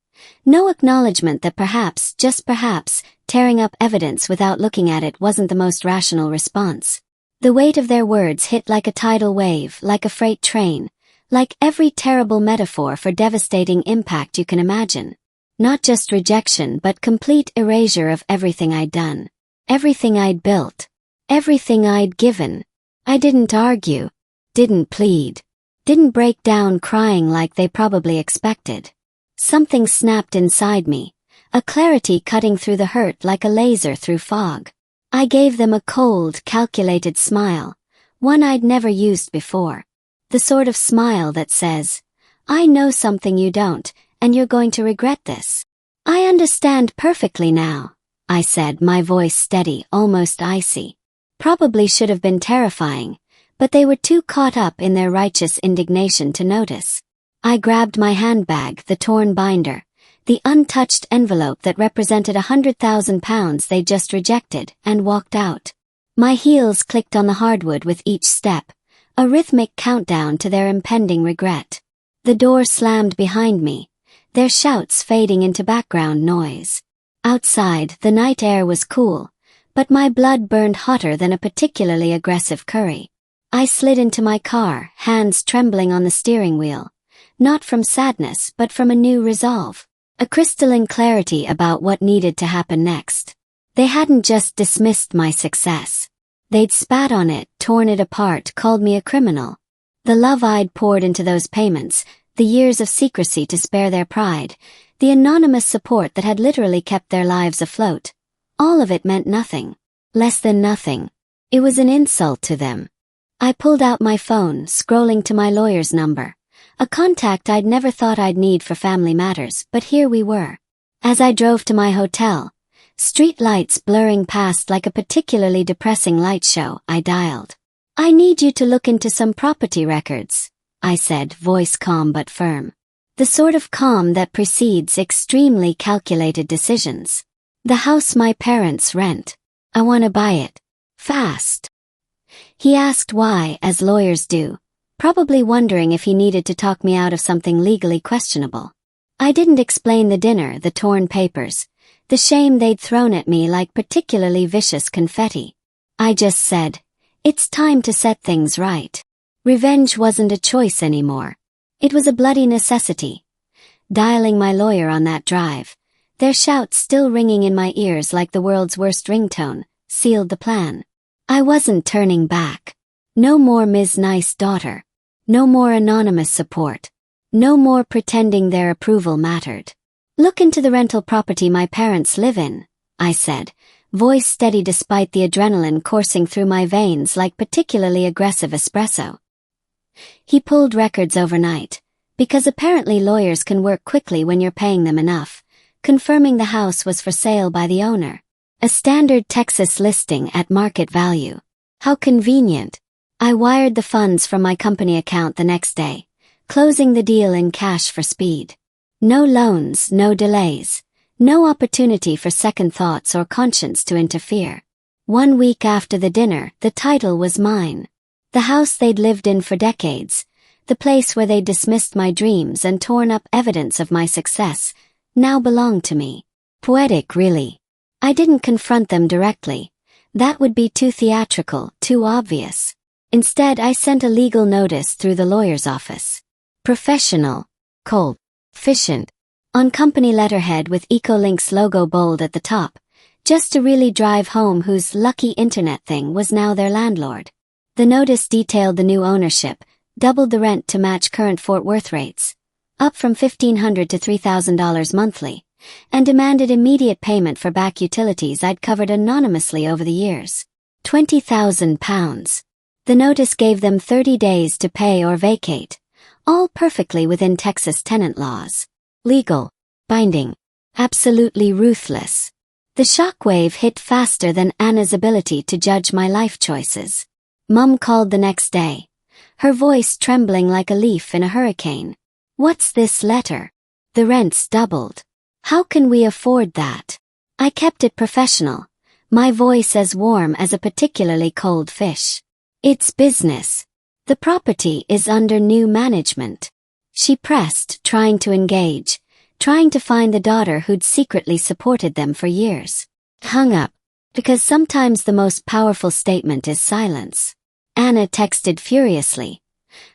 No acknowledgement that perhaps, just perhaps, tearing up evidence without looking at it wasn't the most rational response. The weight of their words hit like a tidal wave, like a freight train, like every terrible metaphor for devastating impact you can imagine. Not just rejection but complete erasure of everything I'd done. Everything I'd built. Everything I'd given. I didn't argue. Didn't plead. didn't break down crying like they probably expected. Something snapped inside me, a clarity cutting through the hurt like a laser through fog. I gave them a cold, calculated smile, one I'd never used before. The sort of smile that says, I know something you don't, and you're going to regret this. I understand perfectly now, I said, my voice steady, almost icy. Probably should have been terrifying, but they were too caught up in their righteous indignation to notice. I grabbed my handbag, the torn binder, the untouched envelope that represented £100,000 they'd just rejected, and walked out. My heels clicked on the hardwood with each step, a rhythmic countdown to their impending regret. The door slammed behind me, their shouts fading into background noise. Outside, the night air was cool, but my blood burned hotter than a particularly aggressive curry. I slid into my car, hands trembling on the steering wheel, not from sadness but from a new resolve, a crystalline clarity about what needed to happen next. They hadn't just dismissed my success. They'd spat on it, torn it apart, called me a criminal. The love I'd poured into those payments, the years of secrecy to spare their pride, the anonymous support that had literally kept their lives afloat, all of it meant nothing. Less than nothing. It was an insult to them. I pulled out my phone, scrolling to my lawyer's number, a contact I'd never thought I'd need for family matters, but here we were. As I drove to my hotel, street lights blurring past like a particularly depressing light show, I dialed. I need you to look into some property records, I said, voice calm but firm. The sort of calm that precedes extremely calculated decisions. The house my parents rent. I want to buy it. Fast. He asked why, as lawyers do, probably wondering if he needed to talk me out of something legally questionable. I didn't explain the dinner, the torn papers, the shame they'd thrown at me like particularly vicious confetti. I just said, it's time to set things right. Revenge wasn't a choice anymore. It was a bloody necessity. Dialing my lawyer on that drive, their shouts still ringing in my ears like the world's worst ringtone, sealed the plan. I wasn't turning back. No more Ms. Nice Daughter. No more anonymous support. No more pretending their approval mattered. Look into the rental property my parents live in, I said, voice steady despite the adrenaline coursing through my veins like particularly aggressive espresso. He pulled records overnight, because apparently lawyers can work quickly when you're paying them enough, confirming the house was for sale by the owner. A standard Texas listing at market value. How convenient. I wired the funds from my company account the next day, closing the deal in cash for speed. No loans, no delays, no opportunity for second thoughts or conscience to interfere. 1 week after the dinner, the title was mine. The house they'd lived in for decades, the place where they'd dismissed my dreams and torn up evidence of my success, now belonged to me. Poetic, really. I didn't confront them directly. That would be too theatrical, too obvious. Instead, I sent a legal notice through the lawyer's office. Professional. Cold. Efficient. On company letterhead with EcoLink's logo bold at the top, just to really drive home whose lucky internet thing was now their landlord. The notice detailed the new ownership, doubled the rent to match current Fort Worth rates, up from $1,500 to $3,000 monthly, and demanded immediate payment for back utilities I'd covered anonymously over the years. £20,000. The notice gave them 30 days to pay or vacate, all perfectly within Texas tenant laws. Legal. Binding. Absolutely ruthless. The shockwave hit faster than Anna's ability to judge my life choices. Mum called the next day, her voice trembling like a leaf in a hurricane. What's this letter? The rent's doubled. How can we afford that? I kept it professional, my voice as warm as a particularly cold fish. It's business. The property is under new management. She pressed, trying to engage, trying to find the daughter who'd secretly supported them for years. Hung up, because sometimes the most powerful statement is silence. Anna texted furiously,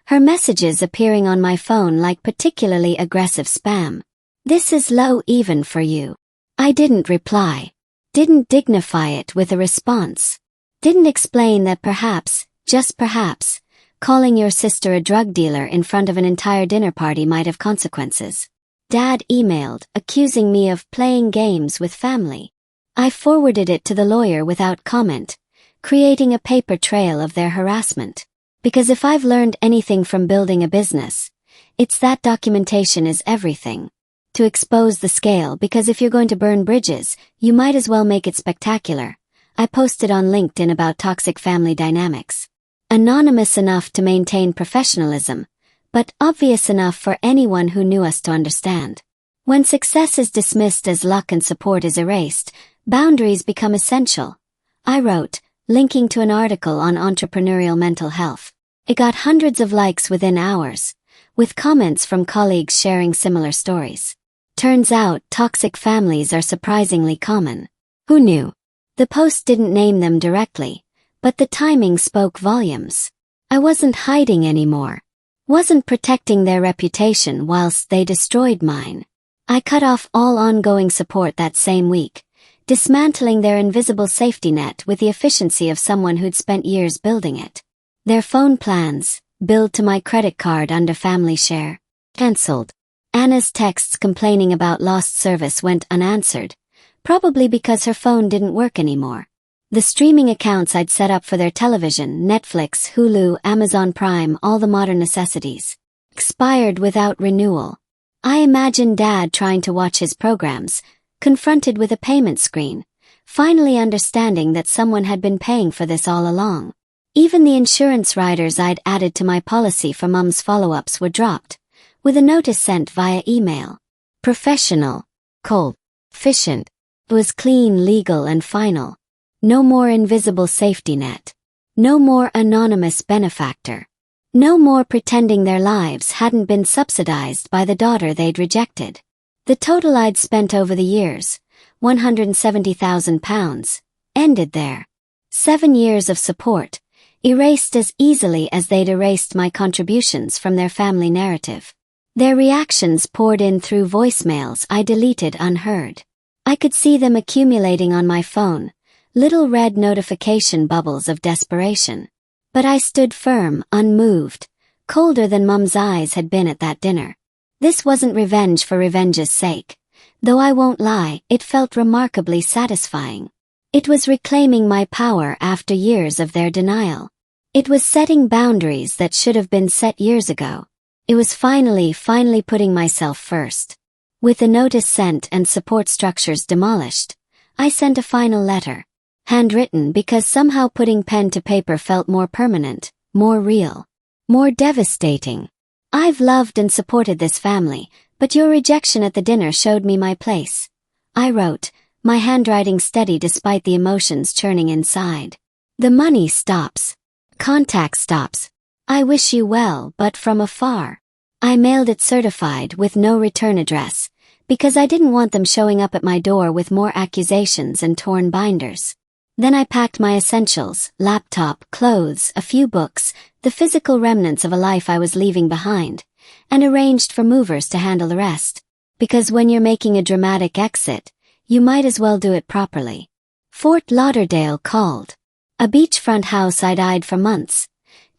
her messages appearing on my phone like particularly aggressive spam. This is low even for you. I didn't reply. Didn't dignify it with a response. Didn't explain that perhaps, just perhaps, Calling your sister a drug dealer in front of an entire dinner party might have consequences. Dad emailed, accusing me of playing games with family. I forwarded it to the lawyer without comment, creating a paper trail of their harassment. Because if I've learned anything from building a business, it's that documentation is everything. To expose the scale, because if you're going to burn bridges, you might as well make it spectacular. I posted on LinkedIn about toxic family dynamics. Anonymous enough to maintain professionalism, but obvious enough for anyone who knew us to understand. When success is dismissed as luck and support is erased, boundaries become essential. I wrote, linking to an article on entrepreneurial mental health. It got hundreds of likes within hours, with comments from colleagues sharing similar stories. Turns out, toxic families are surprisingly common. Who knew? The post didn't name them directly, but the timing spoke volumes. I wasn't hiding anymore. Wasn't protecting their reputation whilst they destroyed mine. I cut off all ongoing support that same week, dismantling their invisible safety net with the efficiency of someone who'd spent years building it. Their phone plans, billed to my credit card under family share, cancelled. Anna's texts complaining about lost service went unanswered, probably because her phone didn't work anymore. The streaming accounts I'd set up for their television, Netflix, Hulu, Amazon Prime, all the modern necessities, expired without renewal. I imagined Dad trying to watch his programs, confronted with a payment screen, finally understanding that someone had been paying for this all along. Even the insurance riders I'd added to my policy for Mum's follow-ups were dropped, with a notice sent via email. Professional, cold, efficient. It was clean, legal, and final. No more invisible safety net. No more anonymous benefactor. No more pretending their lives hadn't been subsidized by the daughter they'd rejected. The total I'd spent over the years, £170,000, ended there. 7 years of support, erased as easily as they'd erased my contributions from their family narrative. Their reactions poured in through voicemails I deleted unheard. I could see them accumulating on my phone, little red notification bubbles of desperation. But I stood firm, unmoved, colder than Mum's eyes had been at that dinner. This wasn't revenge for revenge's sake, though I won't lie, it felt remarkably satisfying. It was reclaiming my power after years of their denial. It was setting boundaries that should have been set years ago. It was finally putting myself first. With the notice sent and support structures demolished, I sent a final letter. Handwritten because somehow putting pen to paper felt more permanent, more real, more devastating. I've loved and supported this family, but your rejection at the dinner showed me my place. I wrote, my handwriting steady despite the emotions churning inside. The money stops. Contact stops. I wish you well, but from afar. I mailed it certified with no return address, because I didn't want them showing up at my door with more accusations and torn binders. Then I packed my essentials, laptop, clothes, a few books, the physical remnants of a life I was leaving behind, and arranged for movers to handle the rest. Because when you're making a dramatic exit, you might as well do it properly. Fort Lauderdale called. A beachfront house I'd eyed for months.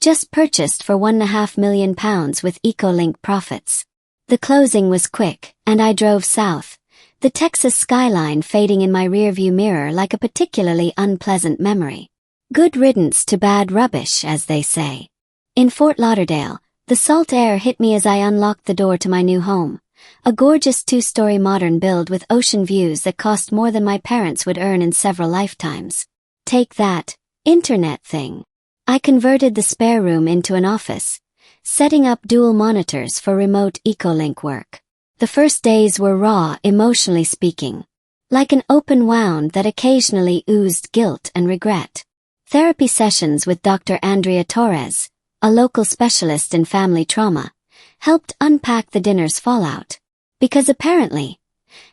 Just purchased for £1.5 million with EcoLink profits. The closing was quick, and I drove south, the Texas skyline fading in my rearview mirror like a particularly unpleasant memory. Good riddance to bad rubbish, as they say. In Fort Lauderdale, the salt air hit me as I unlocked the door to my new home, a gorgeous 2-story modern build with ocean views that cost more than my parents would earn in several lifetimes. Take that, internet thing. I converted the spare room into an office, setting up dual monitors for remote EcoLink work. The first days were raw, emotionally speaking. Like an open wound that occasionally oozed guilt and regret. Therapy sessions with Dr. Andrea Torres, a local specialist in family trauma, helped unpack the dinner's fallout. Because apparently,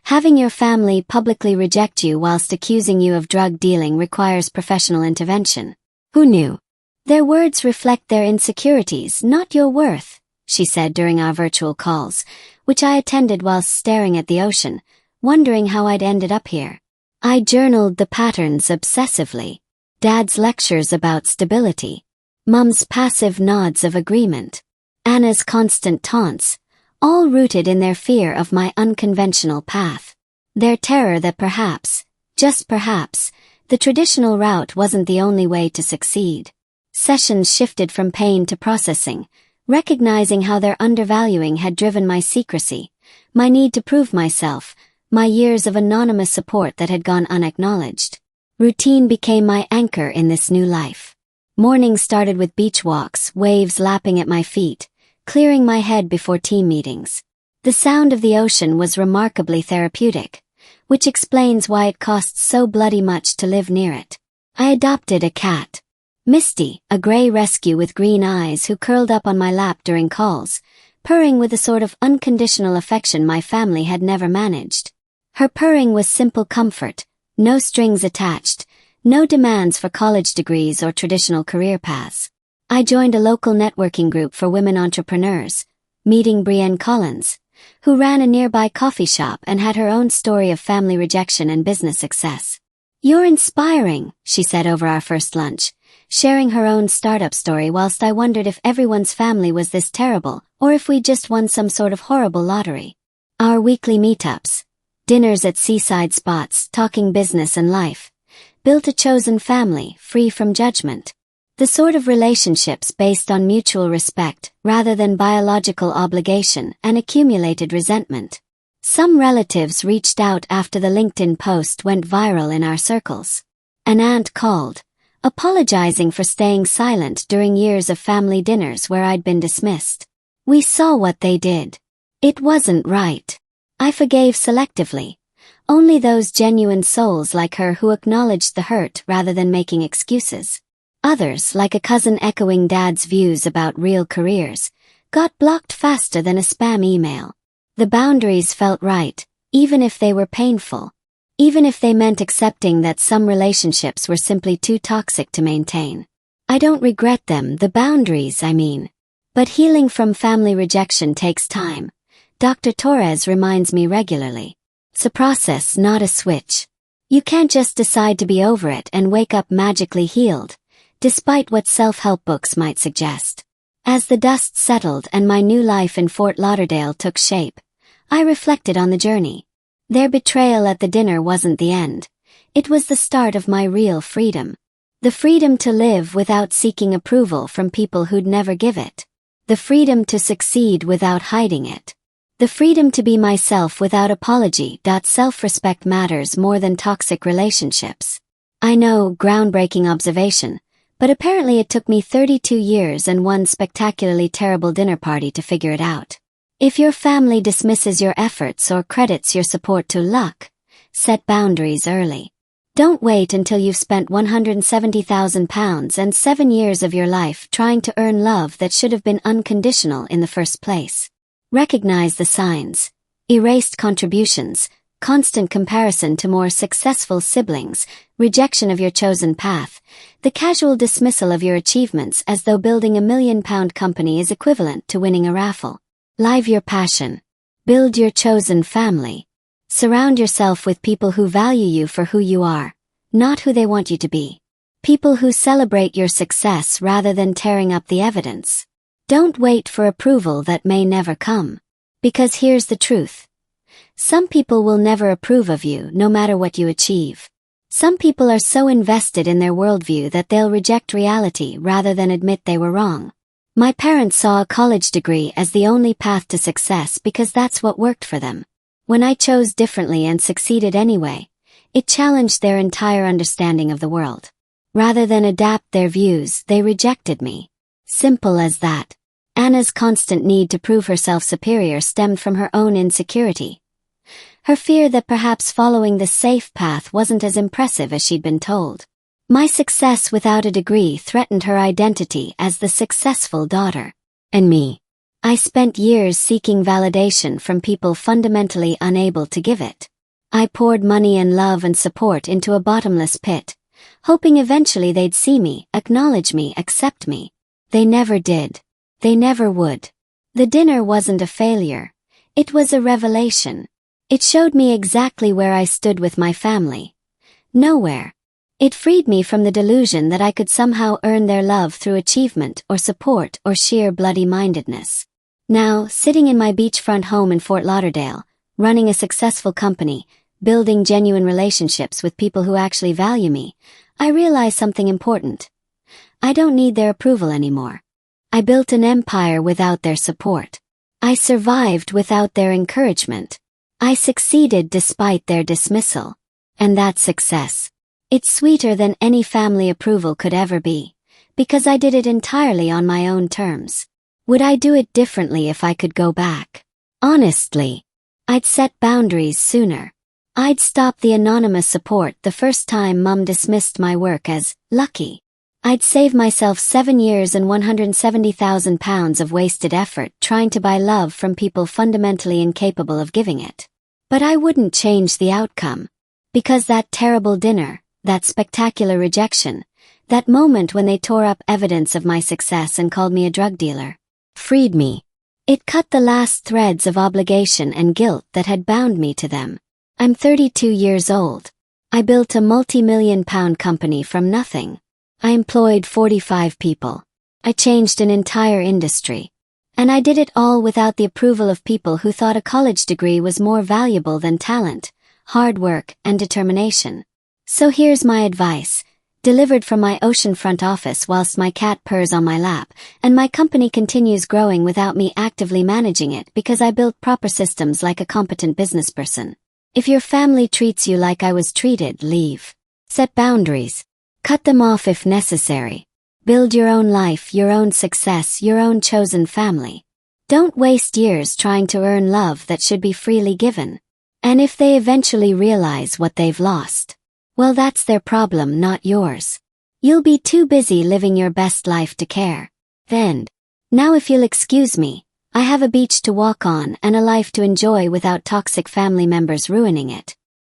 having your family publicly reject you whilst accusing you of drug dealing requires professional intervention. Who knew? Their words reflect their insecurities, not your worth, she said during our virtual calls, which I attended whilst staring at the ocean, wondering how I'd ended up here. I journaled the patterns obsessively. Dad's lectures about stability. Mum's passive nods of agreement, Anna's constant taunts, all rooted in their fear of my unconventional path. Their terror that perhaps, just perhaps, the traditional route wasn't the only way to succeed. Sessions shifted from pain to processing, recognizing how their undervaluing had driven my secrecy, my need to prove myself, my years of anonymous support that had gone unacknowledged. Routine became my anchor in this new life. Mornings started with beach walks, waves lapping at my feet, clearing my head before team meetings. The sound of the ocean was remarkably therapeutic, which explains why it costs so bloody much to live near it. I adopted a cat. Misty, a gray rescue with green eyes who curled up on my lap during calls, purring with a sort of unconditional affection my family had never managed. Her purring was simple comfort, no strings attached, no demands for college degrees or traditional career paths. I joined a local networking group for women entrepreneurs, meeting Brienne Collins, who ran a nearby coffee shop and had her own story of family rejection and business success. "You're inspiring," she said over our first lunch, sharing her own startup story whilst I wondered if everyone's family was this terrible or if we just won some sort of horrible lottery. Our weekly meetups, dinners at seaside spots, talking business and life, built a chosen family free from judgment. The sort of relationships based on mutual respect rather than biological obligation and accumulated resentment. Some relatives reached out after the LinkedIn post went viral in our circles. An aunt called, apologizing for staying silent during years of family dinners where I'd been dismissed. We saw what they did. It wasn't right. I forgave selectively. Only those genuine souls like her who acknowledged the hurt rather than making excuses. Others, like a cousin echoing Dad's views about real careers, got blocked faster than a spam email. The boundaries felt right, even if they were painful. Even if they meant accepting that some relationships were simply too toxic to maintain. I don't regret them, the boundaries, I mean. But healing from family rejection takes time. Dr. Torres reminds me regularly. It's a process, not a switch. You can't just decide to be over it and wake up magically healed, despite what self-help books might suggest. As the dust settled and my new life in Fort Lauderdale took shape, I reflected on the journey. Their betrayal at the dinner wasn't the end. It was the start of my real freedom. The freedom to live without seeking approval from people who'd never give it. The freedom to succeed without hiding it. The freedom to be myself without apology. Self-respect matters more than toxic relationships. I know, groundbreaking observation, but apparently it took me 32 years and one spectacularly terrible dinner party to figure it out. If your family dismisses your efforts or credits your support to luck, set boundaries early. Don't wait until you've spent £170,000 and 7 years of your life trying to earn love that should have been unconditional in the first place. Recognize the signs. Erased contributions, constant comparison to more successful siblings, rejection of your chosen path, the casual dismissal of your achievements as though building a £1 million company is equivalent to winning a raffle. Live your passion. Build your chosen family. Surround yourself with people who value you for who you are, not who they want you to be. People who celebrate your success rather than tearing up the evidence. Don't wait for approval that may never come. Because here's the truth. Some people will never approve of you no matter what you achieve. Some people are so invested in their worldview that they'll reject reality rather than admit they were wrong. My parents saw a college degree as the only path to success because that's what worked for them. When I chose differently and succeeded anyway, it challenged their entire understanding of the world. Rather than adapt their views, they rejected me. Simple as that. Anna's constant need to prove herself superior stemmed from her own insecurity. Her fear that perhaps following the safe path wasn't as impressive as she'd been told. My success without a degree threatened her identity as the successful daughter. And me. I spent years seeking validation from people fundamentally unable to give it. I poured money and love and support into a bottomless pit, hoping eventually they'd see me, acknowledge me, accept me. They never did. They never would. The dinner wasn't a failure. It was a revelation. It showed me exactly where I stood with my family. Nowhere. It freed me from the delusion that I could somehow earn their love through achievement or support or sheer bloody-mindedness. Now, sitting in my beachfront home in Fort Lauderdale, running a successful company, building genuine relationships with people who actually value me, I realize something important. I don't need their approval anymore. I built an empire without their support. I survived without their encouragement. I succeeded despite their dismissal. And that's success. It's sweeter than any family approval could ever be, because I did it entirely on my own terms. Would I do it differently if I could go back? Honestly, I'd set boundaries sooner. I'd stop the anonymous support the first time Mum dismissed my work as lucky. I'd save myself 7 years and £170,000 of wasted effort trying to buy love from people fundamentally incapable of giving it. But I wouldn't change the outcome. Because that terrible dinner, that spectacular rejection, that moment when they tore up evidence of my success and called me a drug dealer, freed me. It cut the last threads of obligation and guilt that had bound me to them. I'm 32 years old. I built a multi-million-pound company from nothing. I employed 45 people. I changed an entire industry. And I did it all without the approval of people who thought a college degree was more valuable than talent, hard work, and determination. So here's my advice, delivered from my oceanfront office whilst my cat purrs on my lap, and my company continues growing without me actively managing it because I built proper systems like a competent businessperson. If your family treats you like I was treated, leave. Set boundaries. Cut them off if necessary. Build your own life, your own success, your own chosen family. Don't waste years trying to earn love that should be freely given. And if they eventually realize what they've lost, well, that's their problem, not yours. You'll be too busy living your best life to care. Then, now if you'll excuse me, I have a beach to walk on and a life to enjoy without toxic family members ruining it.